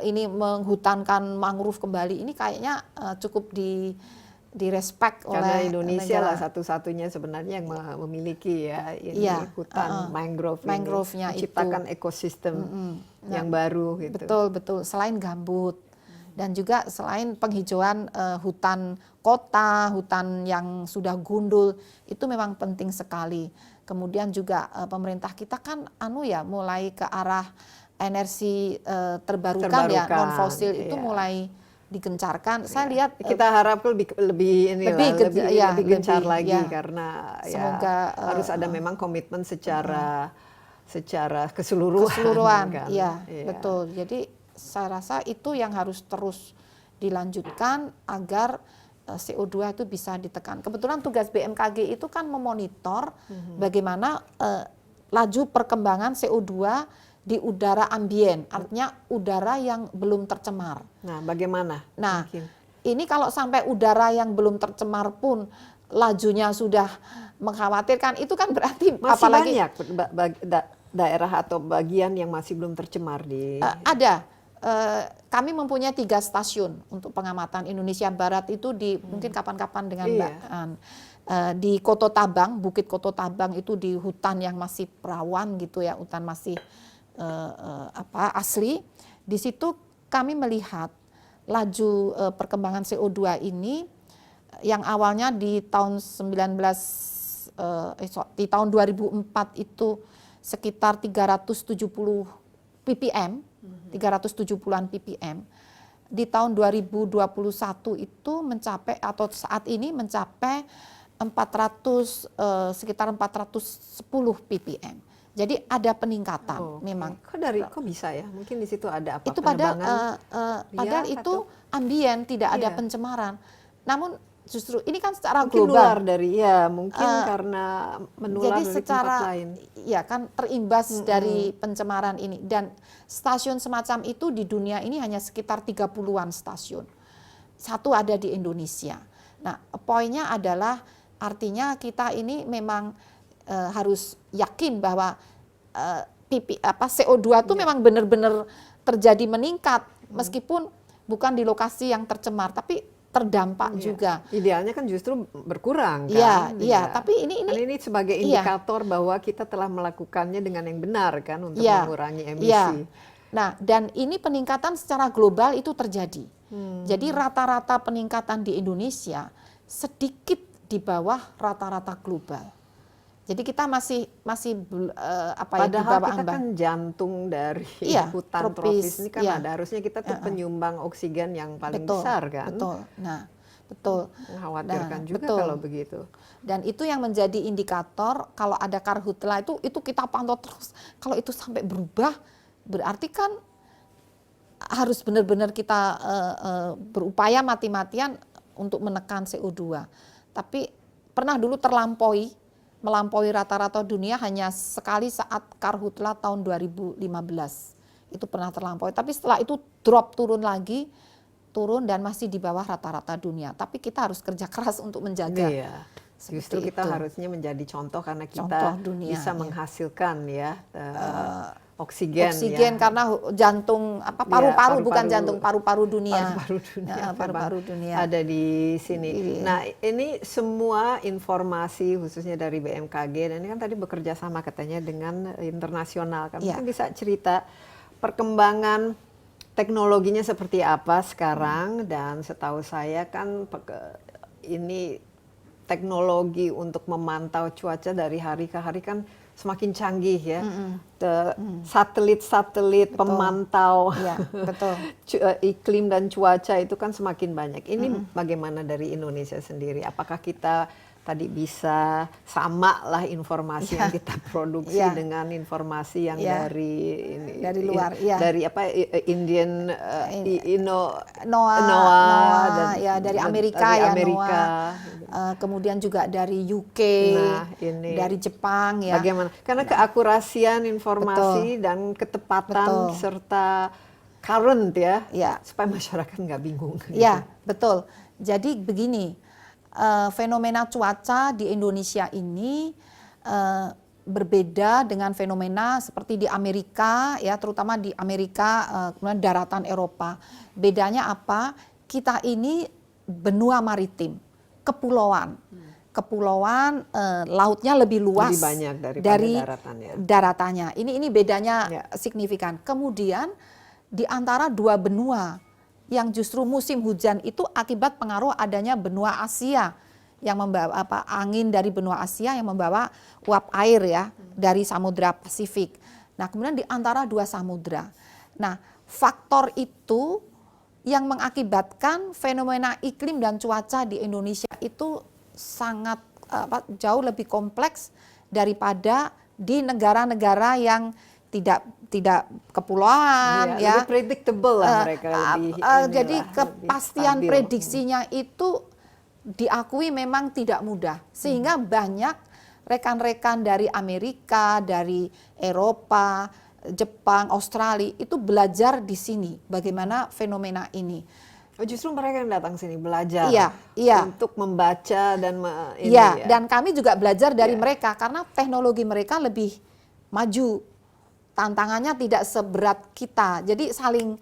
C: ini menghutankan mangrove kembali. Ini kayaknya cukup direspek oleh
B: karena Indonesia
C: negara.
B: lah satu-satunya sebenarnya yang memiliki hutan mangrove-nya, menciptakan ekosistem yang baru gitu.
C: Betul. Selain gambut. Dan juga selain penghijauan hutan kota, hutan yang sudah gundul, itu memang penting sekali. Kemudian juga pemerintah kita kan mulai ke arah energi terbarukan ya, non fosil itu mulai digencarkan. Saya lihat
B: kita harap lebih gencar lagi karena semoga harus ada memang komitmen secara keseluruhan kan.
C: Betul. Jadi saya rasa itu yang harus terus dilanjutkan agar CO2 itu bisa ditekan. Kebetulan tugas BMKG itu kan memonitor bagaimana laju perkembangan CO2 di udara ambien, artinya udara yang belum tercemar.
B: Nah, bagaimana?
C: Nah, ini kalau sampai udara yang belum tercemar pun lajunya sudah mengkhawatirkan, itu kan berarti
B: masih
C: apalagi
B: banyak daerah atau bagian yang masih belum tercemar di
C: ada. Kami mempunyai 3 stasiun untuk pengamatan Indonesia Barat itu mungkin kapan-kapan dengan Mbak di Koto Tabang, Bukit Koto Tabang itu di hutan yang masih perawan gitu ya, hutan masih asli. Di situ kami melihat laju perkembangan CO2 ini yang awalnya di tahun 2004 itu sekitar 370 ppm. 370-an ppm. Di tahun 2021 itu mencapai, atau saat ini mencapai sekitar 410 ppm. Jadi ada peningkatan memang.
B: Kok bisa ya? Mungkin di situ ada apa?
C: Itu padahal itu ambien, tidak ada pencemaran. Namun justru ini kan secara
B: Mungkin
C: global.
B: nular dari ya, mungkin karena menular
C: Jadi
B: dari
C: secara
B: tempat lain.
C: ya kan terimbas dari pencemaran ini, dan stasiun semacam itu di dunia ini hanya sekitar 30-an stasiun. Satu ada di Indonesia. Nah, poinnya adalah artinya kita ini memang harus yakin bahwa CO2 itu memang benar-benar terjadi meningkat meskipun bukan di lokasi yang tercemar tapi terdampak juga.
B: Idealnya kan justru berkurang
C: Iya,
B: kan.
C: iya, tapi
B: Kan ini sebagai indikator bahwa kita telah melakukannya dengan yang benar kan untuk mengurangi emisi.
C: Nah, dan ini peningkatan secara global itu terjadi. Jadi rata-rata peningkatan di Indonesia sedikit di bawah rata-rata global. Jadi kita masih
B: Padahal
C: di bawah
B: kita
C: ambang.
B: kan jantung dari hutan tropis ini kan ada, harusnya kita tuh penyumbang oksigen yang paling besar kan.
C: Betul. Nah, betul.
B: Mengkhawatirkan juga
C: betul.
B: kalau begitu.
C: Dan itu yang menjadi indikator kalau ada karhutla itu kita pantau terus. Kalau itu sampai berubah, berarti kan harus benar-benar kita berupaya mati-matian untuk menekan CO2. Tapi pernah dulu melampaui rata-rata dunia hanya sekali saat karhutla tahun 2015. Itu pernah terlampaui, tapi setelah itu drop turun dan masih di bawah rata-rata dunia. Tapi kita harus kerja keras untuk menjaga.
B: Iya. Justru kita harusnya menjadi contoh karena kita bisa menghasilkan oksigen
C: karena jantung paru-paru bukan jantung, paru-paru dunia.
B: Paru-paru dunia ada di sini. Nah, ini semua informasi khususnya dari BMKG, dan ini kan tadi bekerja sama katanya dengan internasional kan. Mungkin bisa cerita perkembangan teknologinya seperti apa sekarang, dan setahu saya kan ini teknologi untuk memantau cuaca dari hari ke hari kan semakin canggih ya. Satelit-satelit pemantau iklim dan cuaca itu kan semakin banyak. Ini bagaimana dari Indonesia sendiri? Apakah kita tadi bisa sama lah informasi yang kita produksi dengan informasi yang dari
C: luar,
B: dari Indian
C: NOAA
B: dan
C: dari Amerika kemudian juga dari UK, dari Jepang ya.
B: Bagaimana? Karena keakurasian informasi dan ketepatan serta current supaya masyarakat nggak bingung.
C: Ya, betul. Jadi begini, fenomena cuaca di Indonesia ini berbeda dengan fenomena seperti di Amerika ya, terutama di Amerika kemudian daratan Eropa. Bedanya apa? Kita ini benua maritim, kepulauan. Lautnya lebih luas,
B: lebih banyak
C: dari
B: daratannya.
C: Daratannya. Ini bedanya signifikan. Kemudian di antara dua benua yang justru musim hujan itu akibat pengaruh adanya benua Asia yang membawa angin dari benua Asia yang membawa uap air ya dari Samudra Pasifik. Nah, kemudian di antara dua samudra. Nah, faktor itu yang mengakibatkan fenomena iklim dan cuaca di Indonesia itu sangat jauh lebih kompleks daripada di negara-negara yang tidak kepulauan
B: lebih predictable lah mereka,
C: jadi kepastian prediksinya itu diakui memang tidak mudah, sehingga banyak rekan-rekan dari Amerika, dari Eropa, Jepang, Australia itu belajar di sini bagaimana fenomena ini.
B: Justru mereka yang datang sini belajar untuk membaca dan
C: dan kami juga belajar dari mereka karena teknologi mereka lebih maju. Tantangannya tidak seberat kita, jadi saling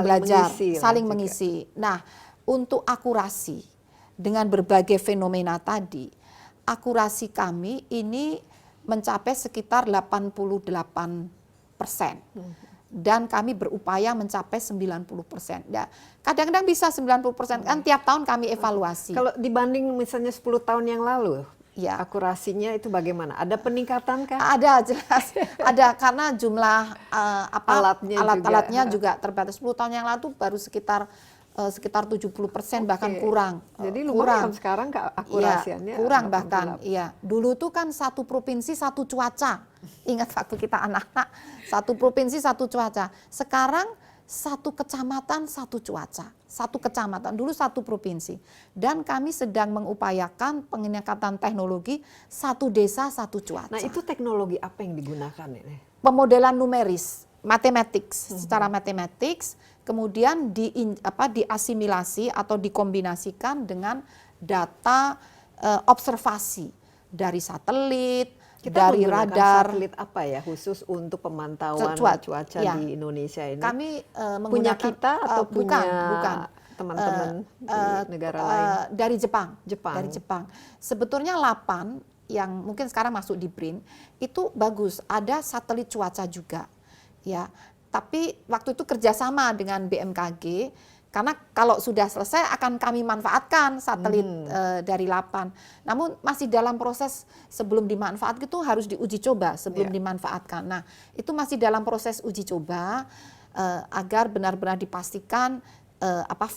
C: belajar, saling mengisi. Nah, untuk akurasi dengan berbagai fenomena tadi, akurasi kami ini mencapai sekitar 88%. Dan kami berupaya mencapai 90%. Ya, kadang-kadang bisa 90%, kan tiap tahun kami evaluasi.
B: Kalau dibanding misalnya 10 tahun yang lalu, akurasinya itu bagaimana? Ada peningkatan kah?
C: Ada, jelas. Ada, karena jumlah alat-alatnya juga terbatas. 10 tahun yang lalu baru sekitar 70% bahkan kurang.
B: Jadi lumayan sekarang akurasiannya.
C: Kurang bahkan. Iya. Dulu tuh kan satu provinsi satu cuaca. Ingat waktu kita anak-anak, satu provinsi satu cuaca. Sekarang satu kecamatan satu cuaca, satu kecamatan dulu satu provinsi, dan kami sedang mengupayakan peningkatan teknologi satu desa satu cuaca.
B: Nah, itu teknologi apa yang digunakan ini?
C: Pemodelan numeris, mathematics, secara matematik, kemudian diasimilasi atau dikombinasikan dengan data observasi dari satelit,
B: Kita
C: dari
B: menggunakan
C: radar.
B: satelit apa ya khusus untuk pemantauan cuaca
C: ya.
B: di Indonesia ini?
C: Kami menggunakan
B: punya kita atau
C: bukan.
B: teman-teman di negara lain?
C: Dari Jepang.
B: Jepang.
C: Dari Jepang. Sebetulnya 8 yang mungkin sekarang masuk di BRIN itu bagus. Ada satelit cuaca juga, ya. Tapi waktu itu kerjasama dengan BMKG. Karena kalau sudah selesai akan kami manfaatkan satelit dari 8. Namun masih dalam proses sebelum dimanfaatkan itu harus diuji coba sebelum dimanfaatkan. Nah, itu masih dalam proses uji coba agar benar-benar dipastikan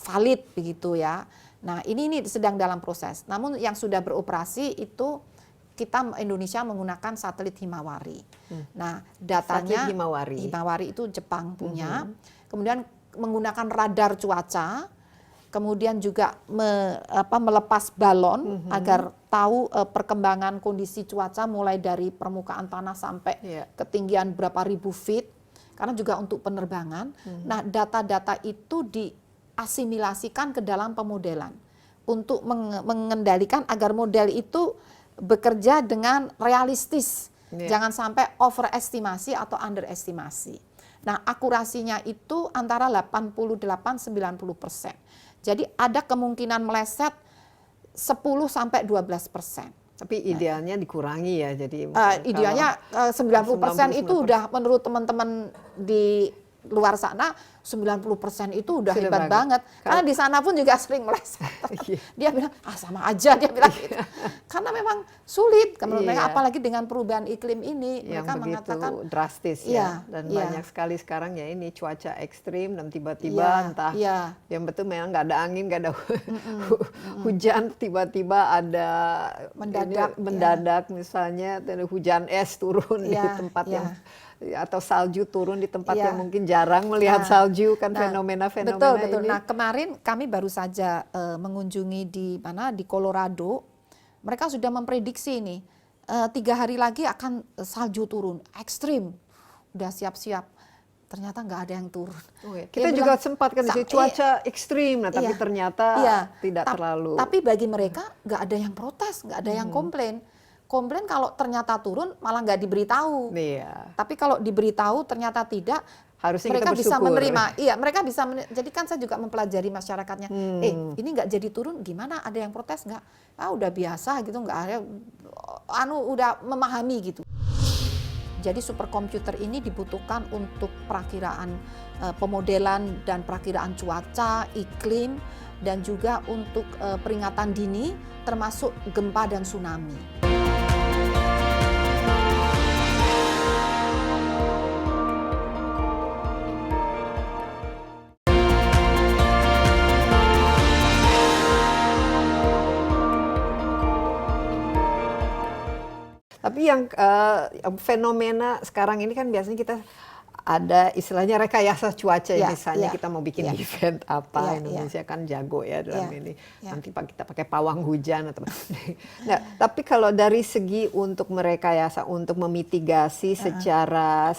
C: valid begitu ya. Nah, ini sedang dalam proses. Namun yang sudah beroperasi itu kita Indonesia menggunakan satelit Himawari. Nah, datanya
B: satelit
C: Himawari itu Jepang punya. Kemudian menggunakan radar cuaca, kemudian juga melepas balon agar tahu perkembangan kondisi cuaca mulai dari permukaan tanah sampai ketinggian berapa ribu feet, karena juga untuk penerbangan. Nah, data-data itu diasimilasikan ke dalam pemodelan untuk mengendalikan agar model itu bekerja dengan realistis, jangan sampai overestimasi atau underestimasi. Nah, akurasinya itu antara 88-90%. Jadi ada kemungkinan meleset 10-12%.
B: Tapi idealnya dikurangi ya. Jadi
C: idealnya 90% itu udah menurut teman-teman di luar sana 90% itu udah hebat banget. Karena di sana pun juga sering meleset. Dia bilang, sama aja dia bilang gitu. Karena memang sulit menurut mereka, apalagi dengan perubahan iklim ini.
B: Yang
C: mereka
B: begitu
C: mengatakan
B: drastis ya. Dan banyak sekali sekarang ya ini cuaca ekstrim dan tiba-tiba entah yang betul memang nggak ada angin, nggak ada hujan, tiba-tiba ada mendadak misalnya hujan es turun di tempat yang atau salju turun di tempat yang mungkin jarang melihat salju kan, fenomena-fenomena
C: betul.
B: ini.
C: Nah, kemarin kami baru saja mengunjungi di Colorado. Mereka sudah memprediksi ini 3 hari lagi akan salju turun ekstrim. Udah siap-siap. Ternyata nggak ada yang turun.
B: Kita juga sempat kan di cuaca ekstrim, tapi ternyata tidak terlalu.
C: Tapi bagi mereka nggak ada yang protes, nggak ada yang komplain. Komplain kalau ternyata turun malah nggak diberitahu. Tapi kalau diberitahu ternyata tidak,
B: harusnya
C: mereka
B: kita
C: bisa
B: bersyukur.
C: menerima. Iya, mereka bisa. Jadi kan saya juga mempelajari masyarakatnya. Ini nggak jadi turun, gimana? Ada yang protes nggak? Udah biasa gitu, nggak ada. Udah memahami gitu. Jadi superkomputer ini dibutuhkan untuk perakiraan pemodelan dan perakiraan cuaca, iklim, dan juga untuk peringatan dini, termasuk gempa dan tsunami.
B: Tapi yang fenomena sekarang ini kan biasanya kita ada istilahnya rekayasa cuaca misalnya kita mau bikin event apa, Indonesia kan jago ya dalam ini. Nanti kita pakai pawang hujan atau nah, tapi kalau dari segi untuk merekayasa, untuk memitigasi secara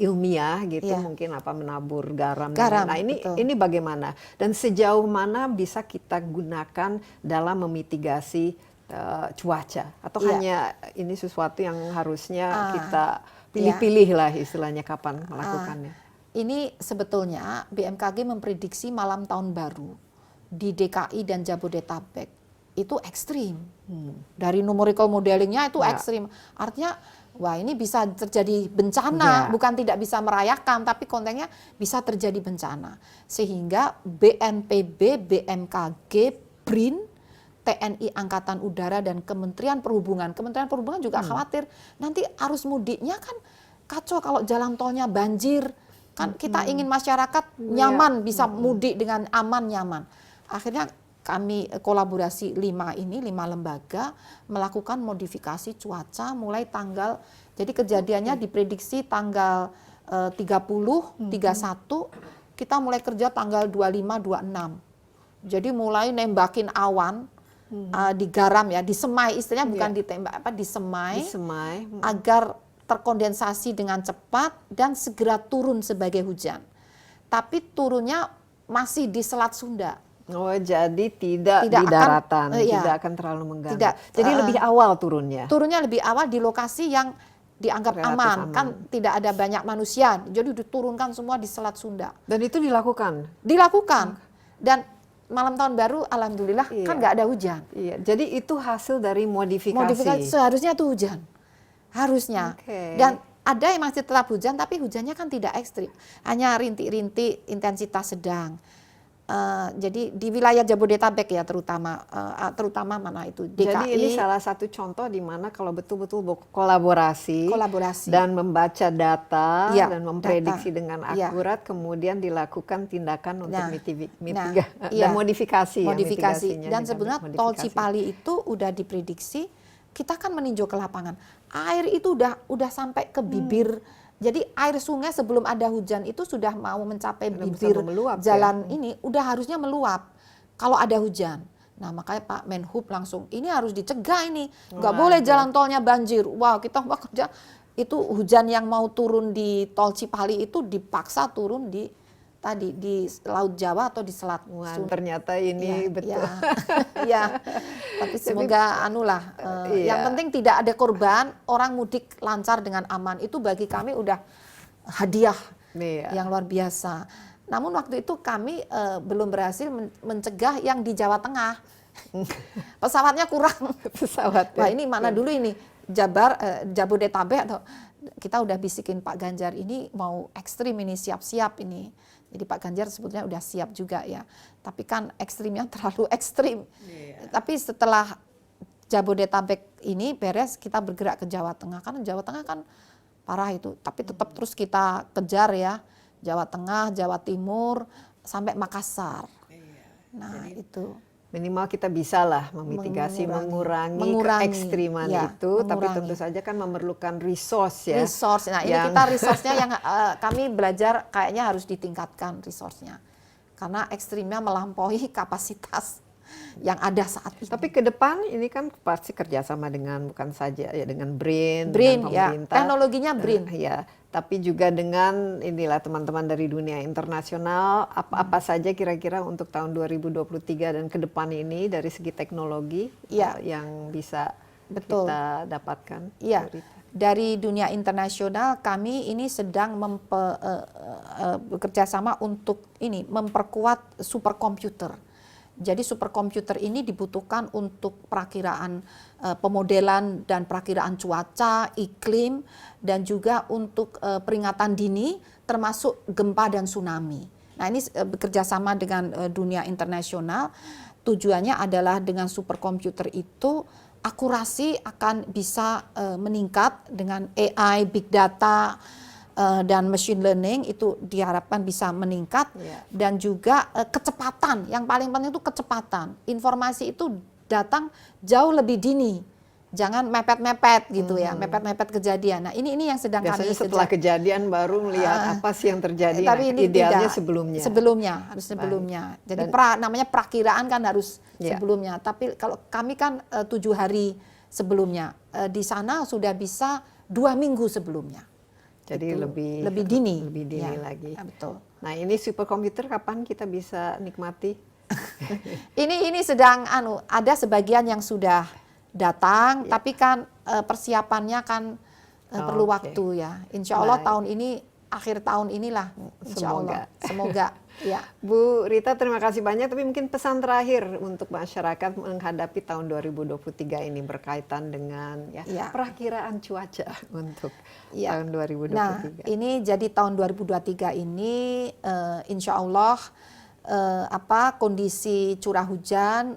B: ilmiah gitu, mungkin menabur garam. Nah, ini bagaimana dan sejauh mana bisa kita gunakan dalam memitigasi cuaca, atau hanya ini sesuatu yang harusnya kita pilih-pilih lah istilahnya kapan melakukannya?
C: Ini sebetulnya BMKG memprediksi malam tahun baru di DKI dan Jabodetabek itu ekstrim. Dari numerical modelingnya itu ekstrim. Artinya wah ini bisa terjadi bencana, bukan tidak bisa merayakan, tapi kontennya bisa terjadi bencana. Sehingga BNPB, BMKG, BRIN, TNI Angkatan Udara dan Kementerian Perhubungan juga khawatir nanti arus mudiknya kan kacau kalau jalan tolnya banjir. Kan kita ingin masyarakat nyaman, bisa mudik dengan aman, nyaman. Akhirnya kami kolaborasi 5 lembaga melakukan modifikasi cuaca mulai tanggal, jadi kejadiannya diprediksi tanggal 30, 31 kita mulai kerja tanggal 25, 26. Jadi mulai nembakin awan, digaram ya, disemai, istilahnya bukan ditembak, disemai, agar terkondensasi dengan cepat dan segera turun sebagai hujan. Tapi turunnya masih di Selat Sunda.
B: Oh, jadi tidak di daratan, tidak akan terlalu mengganggu.
C: Tidak,
B: jadi lebih awal turunnya.
C: Turunnya lebih awal di lokasi yang dianggap aman, kan tidak ada banyak manusia. Jadi diturunkan semua di Selat Sunda.
B: Dan itu dilakukan?
C: Dilakukan. Dan malam tahun baru alhamdulillah kan nggak ada hujan.
B: Iya. Jadi itu hasil dari modifikasi.
C: Modifikasi seharusnya itu hujan. Harusnya. Dan ada yang masih tetap hujan tapi hujannya kan tidak ekstrim. Hanya rintik-rintik intensitas sedang. Jadi di wilayah Jabodetabek ya terutama mana itu DKI.
B: Jadi ini salah satu contoh di mana kalau betul-betul kolaborasi dan membaca data dan memprediksi dengan akurat, kemudian dilakukan tindakan untuk mitigasi dan modifikasi.
C: Dan sebenarnya tol Cipali itu udah diprediksi, kita kan meninjau ke lapangan, air itu udah sampai ke bibir. Jadi air sungai sebelum ada hujan itu sudah mau mencapai bibir jalan ini, udah harusnya meluap kalau ada hujan. Nah makanya Pak Menhub langsung, ini harus dicegah ini, nggak boleh jalan tolnya banjir. Wow, kita kerja itu hujan yang mau turun di tol Cipali itu dipaksa turun di Laut Jawa atau di Selat Sunda.
B: Ternyata ini betul.
C: Ya, tapi semoga yang penting tidak ada korban, orang mudik lancar dengan aman. Itu bagi kami udah hadiah yang luar biasa. Namun waktu itu kami belum berhasil mencegah yang di Jawa Tengah. Pesawatnya kurang. Wah ini mana dulu ini Jabodetabek atau kita udah bisikin Pak Ganjar ini mau ekstrim ini, siap-siap ini. Jadi Pak Ganjar sebetulnya udah siap juga ya. Tapi kan ekstrimnya terlalu ekstrim. Tapi setelah Jabodetabek ini beres, kita bergerak ke Jawa Tengah. Karena Jawa Tengah kan parah itu. Tapi tetap terus kita kejar ya. Jawa Tengah, Jawa Timur, sampai Makassar. Nah itu.
B: Minimal kita bisa lah memitigasi, mengurangi keekstriman itu, tapi tentu saja kan memerlukan resource ya.
C: Nah ini kita resource-nya yang kami belajar kayaknya harus ditingkatkan resource-nya. Karena ekstrimnya melampaui kapasitas yang ada saat ini.
B: Tapi ke depan ini kan pasti kerjasama dengan bukan saja ya dengan BRIN,
C: dengan
B: pemerintah.
C: Teknologinya BRIN.
B: Tapi juga dengan inilah teman-teman dari dunia internasional, apa saja kira-kira untuk tahun 2023 dan ke depan ini dari segi teknologi yang bisa kita dapatkan?
C: Iya, dari dunia internasional kami ini sedang bekerja sama untuk memperkuat superkomputer. Jadi superkomputer ini dibutuhkan untuk perakiraan pemodelan dan perakiraan cuaca, iklim, dan juga untuk peringatan dini termasuk gempa dan tsunami. Nah ini bekerja sama dengan dunia internasional. Tujuannya adalah dengan superkomputer itu akurasi akan bisa meningkat dengan AI, big data, dan machine learning itu diharapkan bisa meningkat dan juga kecepatan, yang paling penting itu kecepatan. Informasi itu datang jauh lebih dini. Jangan mepet-mepet gitu ya, mepet-mepet kejadian. Nah, ini yang sedang
B: biasanya
C: kami
B: setelah kejadian baru melihat apa sih yang terjadi.
C: Tapi ini
B: idealnya
C: sebelumnya. Jadi namanya perakiraan kan harus sebelumnya. Tapi kalau kami kan 7 hari sebelumnya. Di sana sudah bisa 2 minggu sebelumnya.
B: Jadi
C: itu
B: lebih dini lagi.
C: Ya, betul.
B: Nah ini superkomputer kapan kita bisa nikmati?
C: ini sedang ada sebagian yang sudah datang, tapi kan persiapannya kan perlu waktu ya. Insya Allah tahun ini, akhir tahun inilah. Insya Allah. Semoga. Ya.
B: Bu Rita terima kasih banyak, tapi mungkin pesan terakhir untuk masyarakat menghadapi tahun 2023 ini berkaitan dengan perakiraan cuaca untuk tahun 2023.
C: Nah ini jadi tahun 2023 ini insya Allah kondisi curah hujan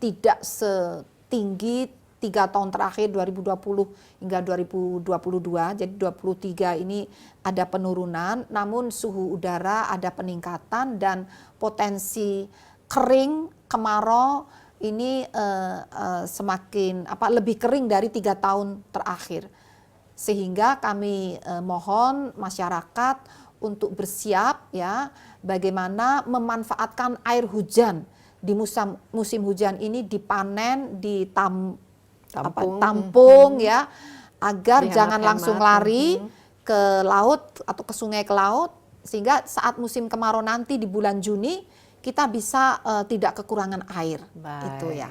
C: tidak setinggi 3 tahun terakhir 2020 hingga 2022, jadi 2023 ini ada penurunan, namun suhu udara ada peningkatan dan potensi kering, kemarau ini semakin lebih kering dari 3 tahun terakhir. Sehingga kami mohon masyarakat untuk bersiap ya bagaimana memanfaatkan air hujan di musim hujan ini, dipanen, tampung ya, agar jangan langsung lari ke laut atau ke sungai, ke laut, sehingga saat musim kemarau nanti di bulan Juni kita bisa tidak kekurangan air.
B: Baik.
C: Itu ya.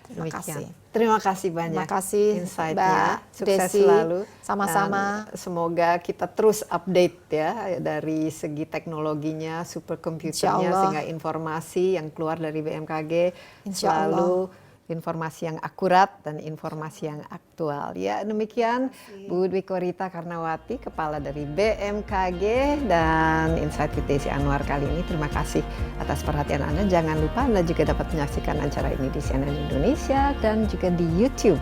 C: Terima kasih.
B: Terima kasih banyak.
C: Terima kasih
B: insight-nya.
C: Mbak
B: Sukses
C: Desi.
B: selalu.
C: Sama-sama.
B: Dan semoga kita terus update ya dari segi teknologinya, superkomputernya,
C: Insyaallah.
B: sehingga informasi yang keluar dari BMKG
C: Insyaallah.
B: selalu informasi yang akurat dan informasi yang aktual. Ya, demikian Bu Dwi Korita Karnawati, Kepala dari BMKG, dan Insight with Desi Anwar kali ini. Terima kasih atas perhatian Anda. Jangan lupa Anda juga dapat menyaksikan acara ini di CNN Indonesia dan juga di YouTube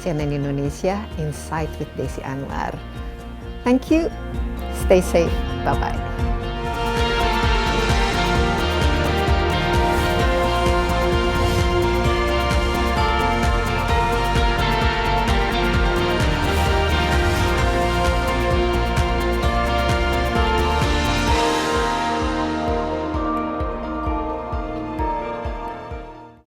B: CNN Indonesia Insight with Desi Anwar. Thank you. Stay safe. Bye-bye.